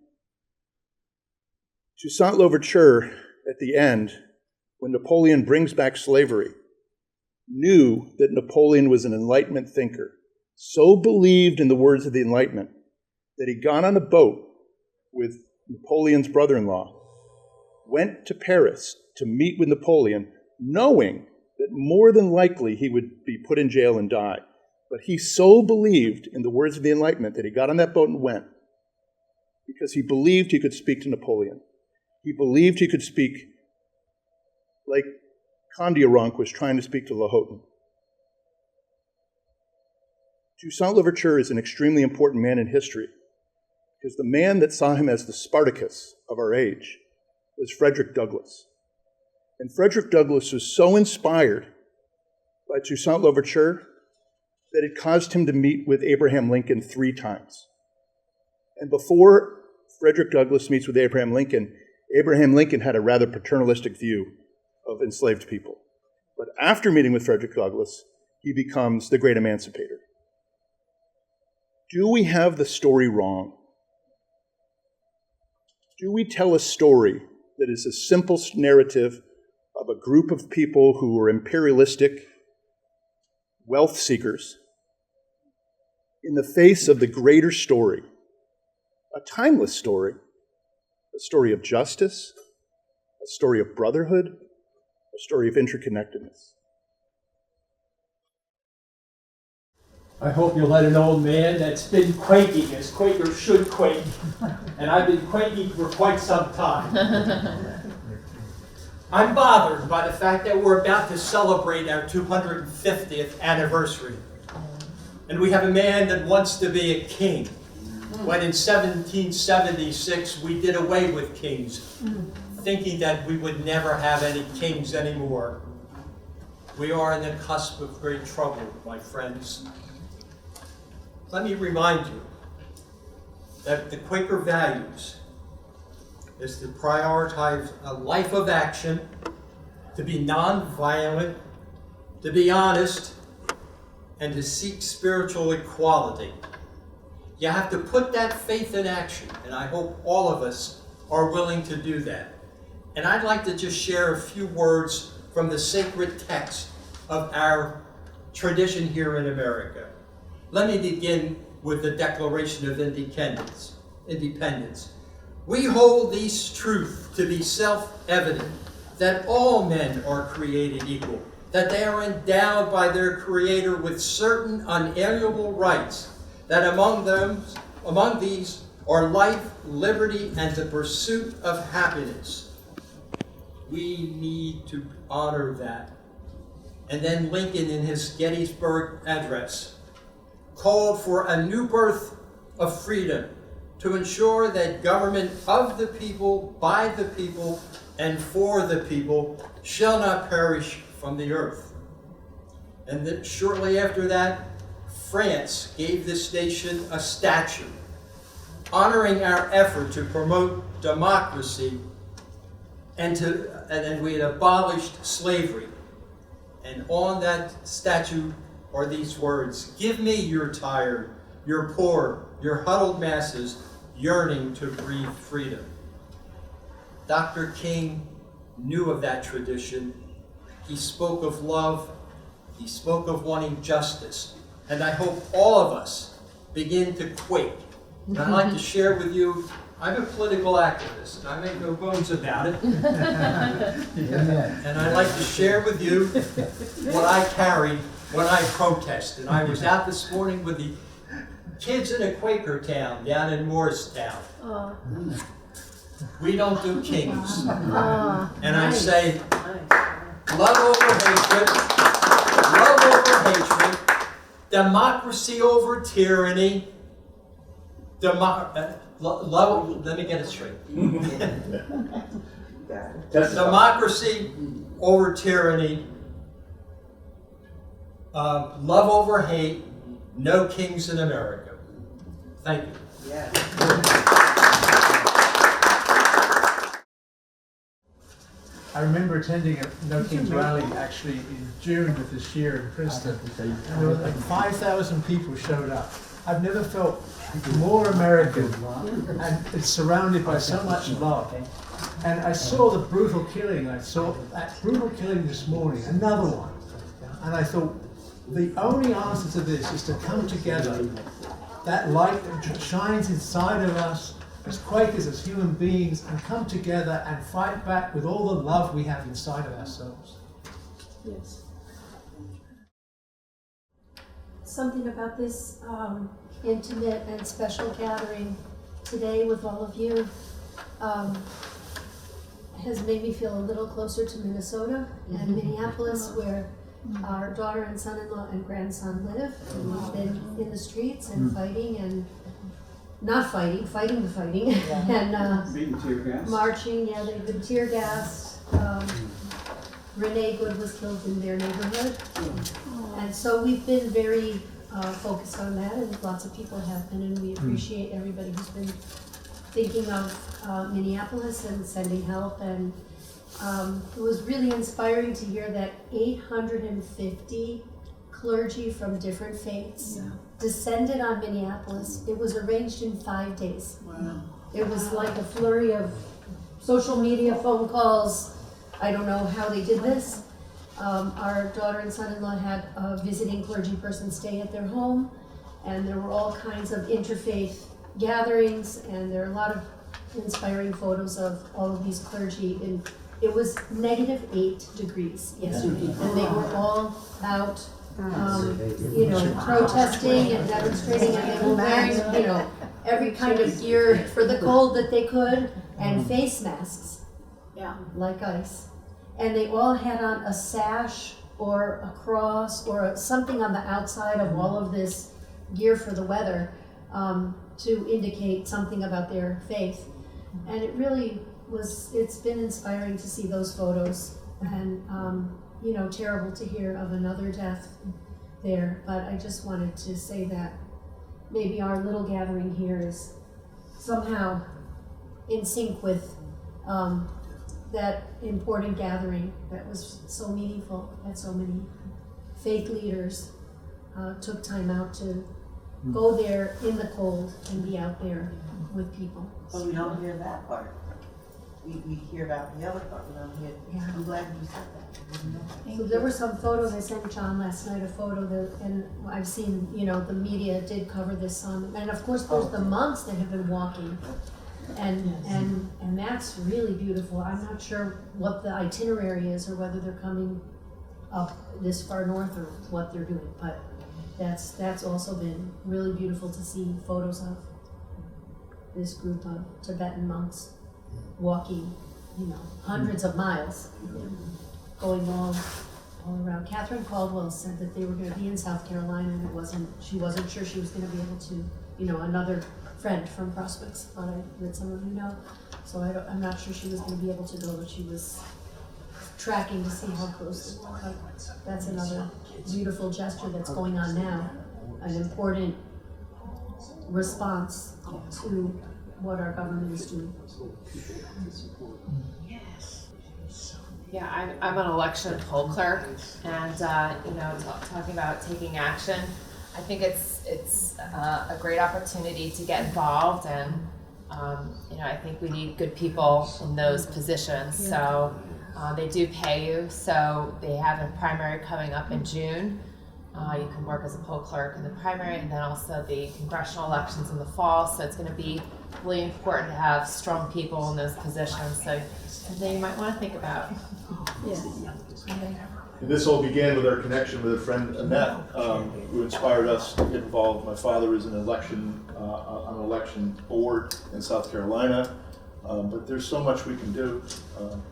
Toussaint Louverture, at the end, when Napoleon brings back slavery, knew that Napoleon was an Enlightenment thinker, so believed in the words of the Enlightenment that he got on a boat with Napoleon's brother-in-law, went to Paris to meet with Napoleon, knowing that more than likely he would be put in jail and die. But he so believed in the words of the Enlightenment that he got on that boat and went, because he believed he could speak to Napoleon. He believed he could speak like Kondiaronk was trying to speak to Lohotan. Toussaint Louverture is an extremely important man in history, because the man that saw him as the Spartacus of our age was Frederick Douglass. And Frederick Douglass was so inspired by Toussaint Louverture that it caused him to meet with Abraham Lincoln 3 times. And before Frederick Douglass meets with Abraham Lincoln had a rather paternalistic view of enslaved people. But after meeting with Frederick Douglass, he becomes the great emancipator. Do we have the story wrong? Do we tell a story that is a simple narrative of a group of people who were imperialistic wealth seekers in the face of the greater story, a timeless story, a story of justice, a story of brotherhood, a story of interconnectedness? I hope you'll let an old man that's been quaking as Quakers should quake, and I've been quaking for quite some time. I'm bothered by the fact that we're about to celebrate our 250th anniversary. And we have a man that wants to be a king, when in 1776 we did away with kings, thinking that we would never have any kings anymore. We are on the cusp of great trouble, my friends. Let me remind you that the Quaker values is to prioritize a life of action, to be nonviolent, to be honest, and to seek spiritual equality. You have to put that faith in action, and I hope all of us are willing to do that. And I'd like to just share a few words from the sacred text of our tradition here in America. Let me begin with the Declaration of Independence. We hold these truths to be self-evident, that all men are created equal, that they are endowed by their Creator with certain unalienable rights, that among these are life, liberty, and the pursuit of happiness. We need to honor that. And then Lincoln, in his Gettysburg Address, called for a new birth of freedom to ensure that government of the people, by the people, and for the people shall not perish from the earth. And then shortly after that, France gave this nation a statue honoring our effort to promote democracy, and then we had abolished slavery. And on that statue are these words: "Give me your tired, your poor, your huddled masses yearning to breathe freedom." Dr. King knew of that tradition. He spoke of love. He spoke of wanting justice. And I hope all of us begin to quake. And I'd like to share with you, I'm a political activist, and I make no bones about it. And I'd like to share with you what I carry when I protest. And I was out this morning with the kids in a Quaker town down in Moorestown. We don't do kings. And I say, love over hatred, democracy over tyranny, let me get it straight. Democracy over tyranny, love over hate, no kings in America. Thank you. I remember attending a No Kings rally actually in June of this year in Princeton, and there were like 5,000 people showed up. I've never felt more American, and it's surrounded by so much love. And I saw the brutal killing. I saw that brutal killing this morning, another one. And I thought, the only answer to this is to come together. That light that shines inside of us as Quakers, as human beings, and come together and fight back with all the love we have inside of ourselves. Yes. Something about this intimate and special gathering today with all of you has made me feel a little closer to Minnesota and Minneapolis, where our daughter and son-in-law and grandson live. And we've been in the streets and fighting and not fighting, fighting the fighting, and Being tear gas. marching. Yeah, they've been tear gassed. Renee Good was killed in their neighborhood. And so we've been very focused on that, and lots of people have been, and we appreciate everybody who's been thinking of Minneapolis and sending help. And it was really inspiring to hear that 850 clergy from different faiths descended on Minneapolis. It was arranged in 5 days. Wow. It was like a flurry of social media, phone calls. I don't know how they did this. Our daughter and son-in-law had a visiting clergy person stay at their home, and there were all kinds of interfaith gatherings, and there are a lot of inspiring photos of all of these clergy. And it was -8 degrees yesterday, and they were all out, protesting and demonstrating, and they were wearing, every kind of gear for the cold that they could, and face masks, like ice. And they all had on a sash or a cross or something on the outside of all of this gear for the weather to indicate something about their faith. And it really it's been inspiring to see those photos, and terrible to hear of another death there. But I just wanted to say that maybe our little gathering here is somehow in sync with that important gathering that was so meaningful, that so many faith leaders took time out to go there in the cold and be out there with people. But we don't hear that part. We hear about the other part. We don't hear. Yeah. I'm glad you said that. So there were some photos I sent John last night, and I've seen, the media did cover this some, and of course there's the monks that have been walking. And that's really beautiful. I'm not sure what the itinerary is or whether they're coming up this far north or what they're doing, but that's also been really beautiful to see photos of this group of Tibetan monks walking, hundreds of miles, going all around. Catherine Caldwell said that they were going to be in South Carolina, and she wasn't sure she was going to be able to, another friend from Croswicks, that some of you know. So I'm not sure she was going to be able to go, but she was tracking to see how close they were. But that's another beautiful gesture that's going on now, an important response to what our government is doing. Yeah, I'm an election poll clerk, and talking about taking action. I think it's a great opportunity to get involved, and I think we need good people in those positions. So they do pay you. So they have a primary coming up in June. You can work as a poll clerk in the primary, and then also the congressional elections in the fall. So it's going to be really important to have strong people in those positions. So something you might want to think about. And this all began with our connection with a friend, Annette, who inspired us to get involved. My father is on an election board in South Carolina, but there's so much we can do.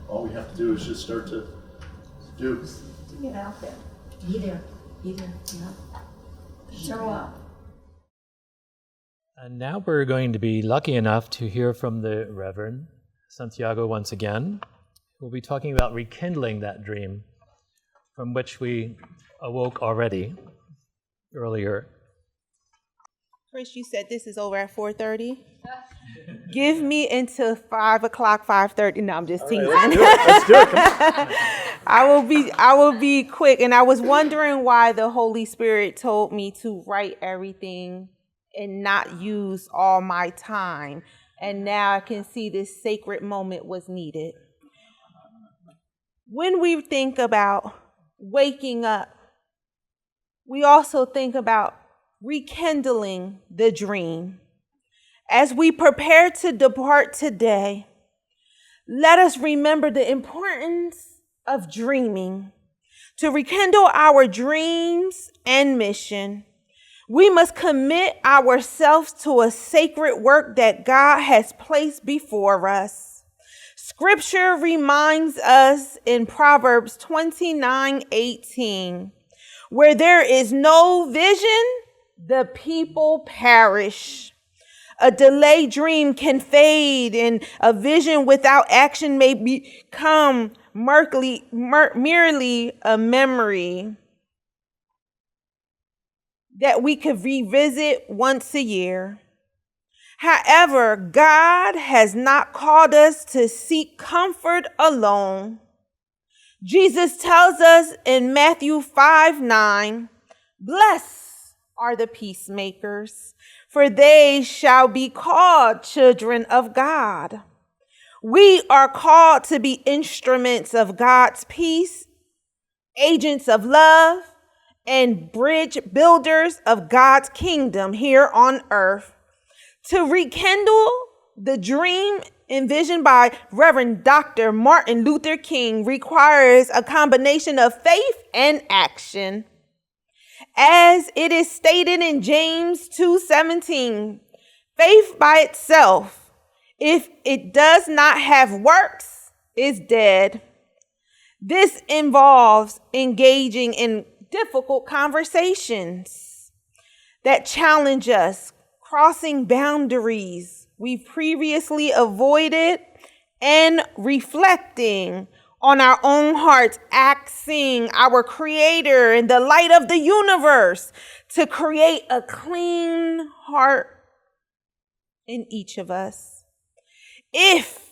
All we have to do is just start to do. Get out there. Be there. Show up. And now we're going to be lucky enough to hear from the Reverend Santiago once again. We'll be talking about rekindling that dream from which we awoke already earlier. Chris, you said this is over at 4:30? Give me until 5 o'clock, 5:30. No, I'm just teasing. Right, let's do it. I will be quick. And I was wondering why the Holy Spirit told me to write everything and not use all my time. And now I can see this sacred moment was needed. When we think about waking up, we also think about rekindling the dream. As we prepare to depart today, let us remember the importance of dreaming, To rekindle our dreams and mission, we must commit ourselves to a sacred work that God has placed before us. Scripture reminds us in Proverbs 29:18, where there is no vision, the people perish. A delayed dream can fade, and a vision without action may become merely a memory that we could revisit once a year. However, God has not called us to seek comfort alone. Jesus tells us in Matthew 5:9, "Blessed are the peacemakers, for they shall be called children of God." We are called to be instruments of God's peace, agents of love, and bridge builders of God's kingdom here on earth. To rekindle the dream envisioned by Reverend Dr. Martin Luther King requires a combination of faith and action. As it is stated in James 2:17, faith by itself, if it does not have works, is dead. This involves engaging in difficult conversations that challenge us, crossing boundaries we've previously avoided, and reflecting on our own hearts, asking our Creator and the light of the universe to create a clean heart in each of us. If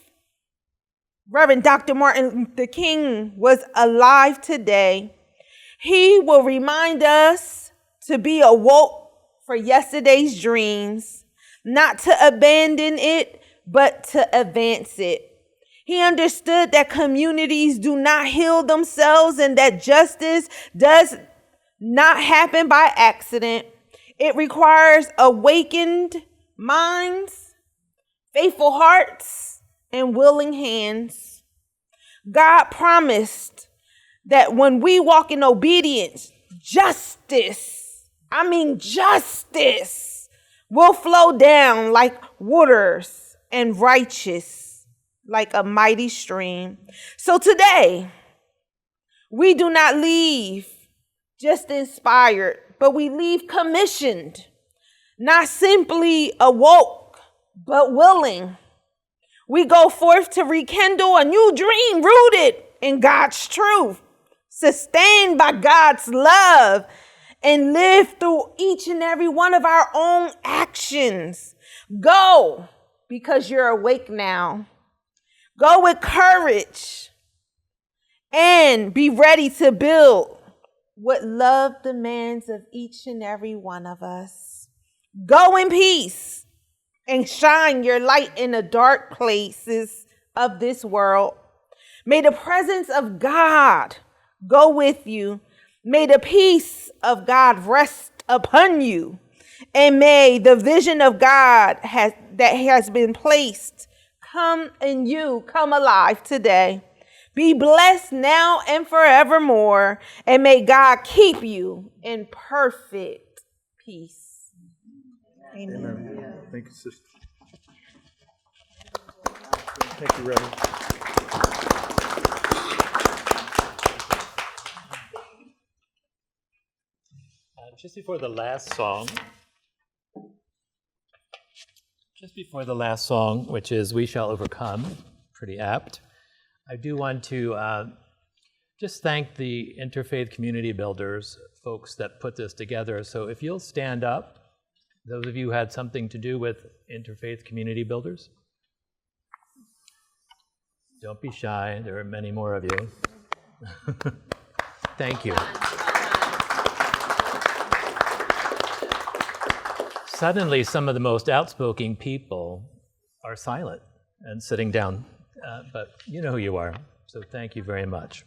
Reverend Dr. Martin Luther King was alive today, he will remind us to be awoke for yesterday's dreams, not to abandon it, but to advance it. He understood that communities do not heal themselves and that justice does not happen by accident. It requires awakened minds, faithful hearts, and willing hands. God promised that when we walk in obedience, justice will flow down like waters and righteous like a mighty stream. So today, we do not leave just inspired, but we leave commissioned, not simply awoke, but willing. We go forth to rekindle a new dream rooted in God's truth, sustained by God's love, and live through each and every one of our own actions. Go because you're awake now. Go with courage and be ready to build what love demands of each and every one of us. Go in peace and shine your light in the dark places of this world. May the presence of God go with you. May the peace of God rest upon you. And may the vision of God that has been placed come in you, come alive today. Be blessed now and forevermore. And may God keep you in perfect peace. Amen. Thank you, sister. Thank you, Reverend. Just before the last song, which is "We Shall Overcome," pretty apt, I do want to just thank the Interfaith Community Builders, folks that put this together. So if you'll stand up, those of you who had something to do with Interfaith Community Builders. Don't be shy, there are many more of you. Thank you. Suddenly, some of the most outspoken people are silent and sitting down, but you know who you are, so thank you very much.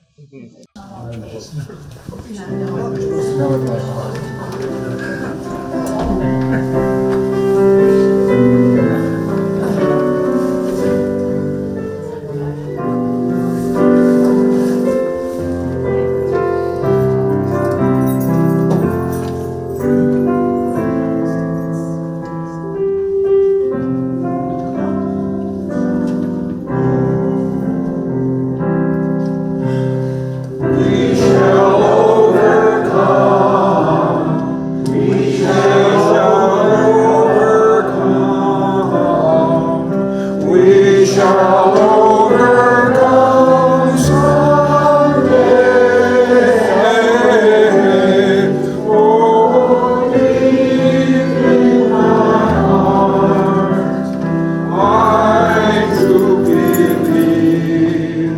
shall overcome someday. Oh, deep in my heart, I do believe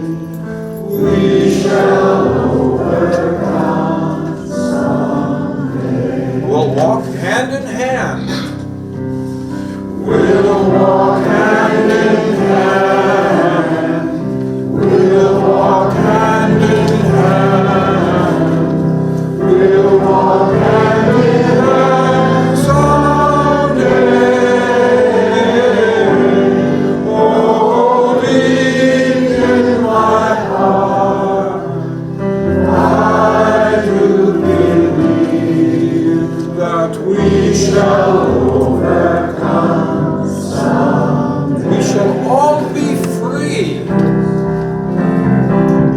we shall overcome someday. We'll walk hand in hand. We'll walk hand in hand. We'll walk hand in hand. We'll walk hand in hand someday. Oh, deep in my heart, I do believe that we shall overcome someday. We shall all be free.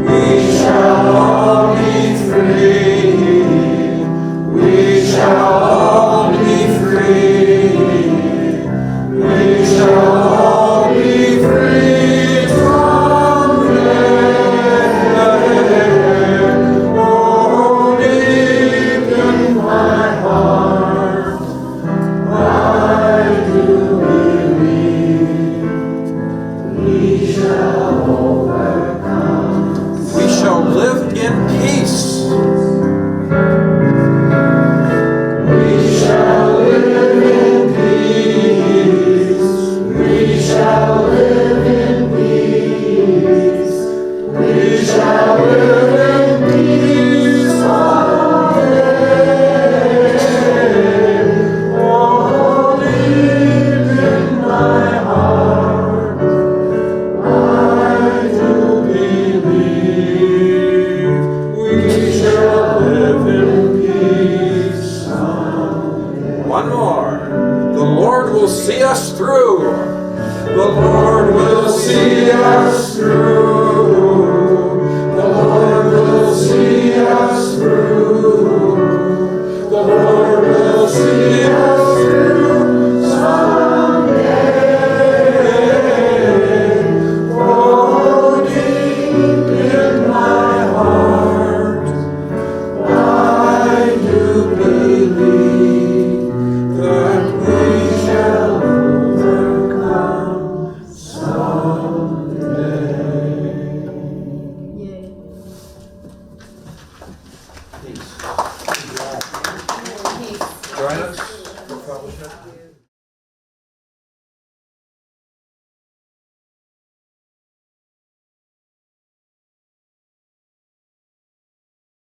We shall all be free. We shall all be free. We shall all be free someday. Oh, deep in my heart, I do believe we shall overcome. We shall live in peace. We shall live in peace. We shall live in peace. We shall live in peace someday. Oh, deep in my heart, I do believe we shall live in peace someday. One more. The Lord will see us through. The Lord will see us through. The Lord will see us through. The Lord will see us through someday. Oh, deep in my heart, I do believe that we shall overcome someday. Yay. Peace. Join us for fellowship.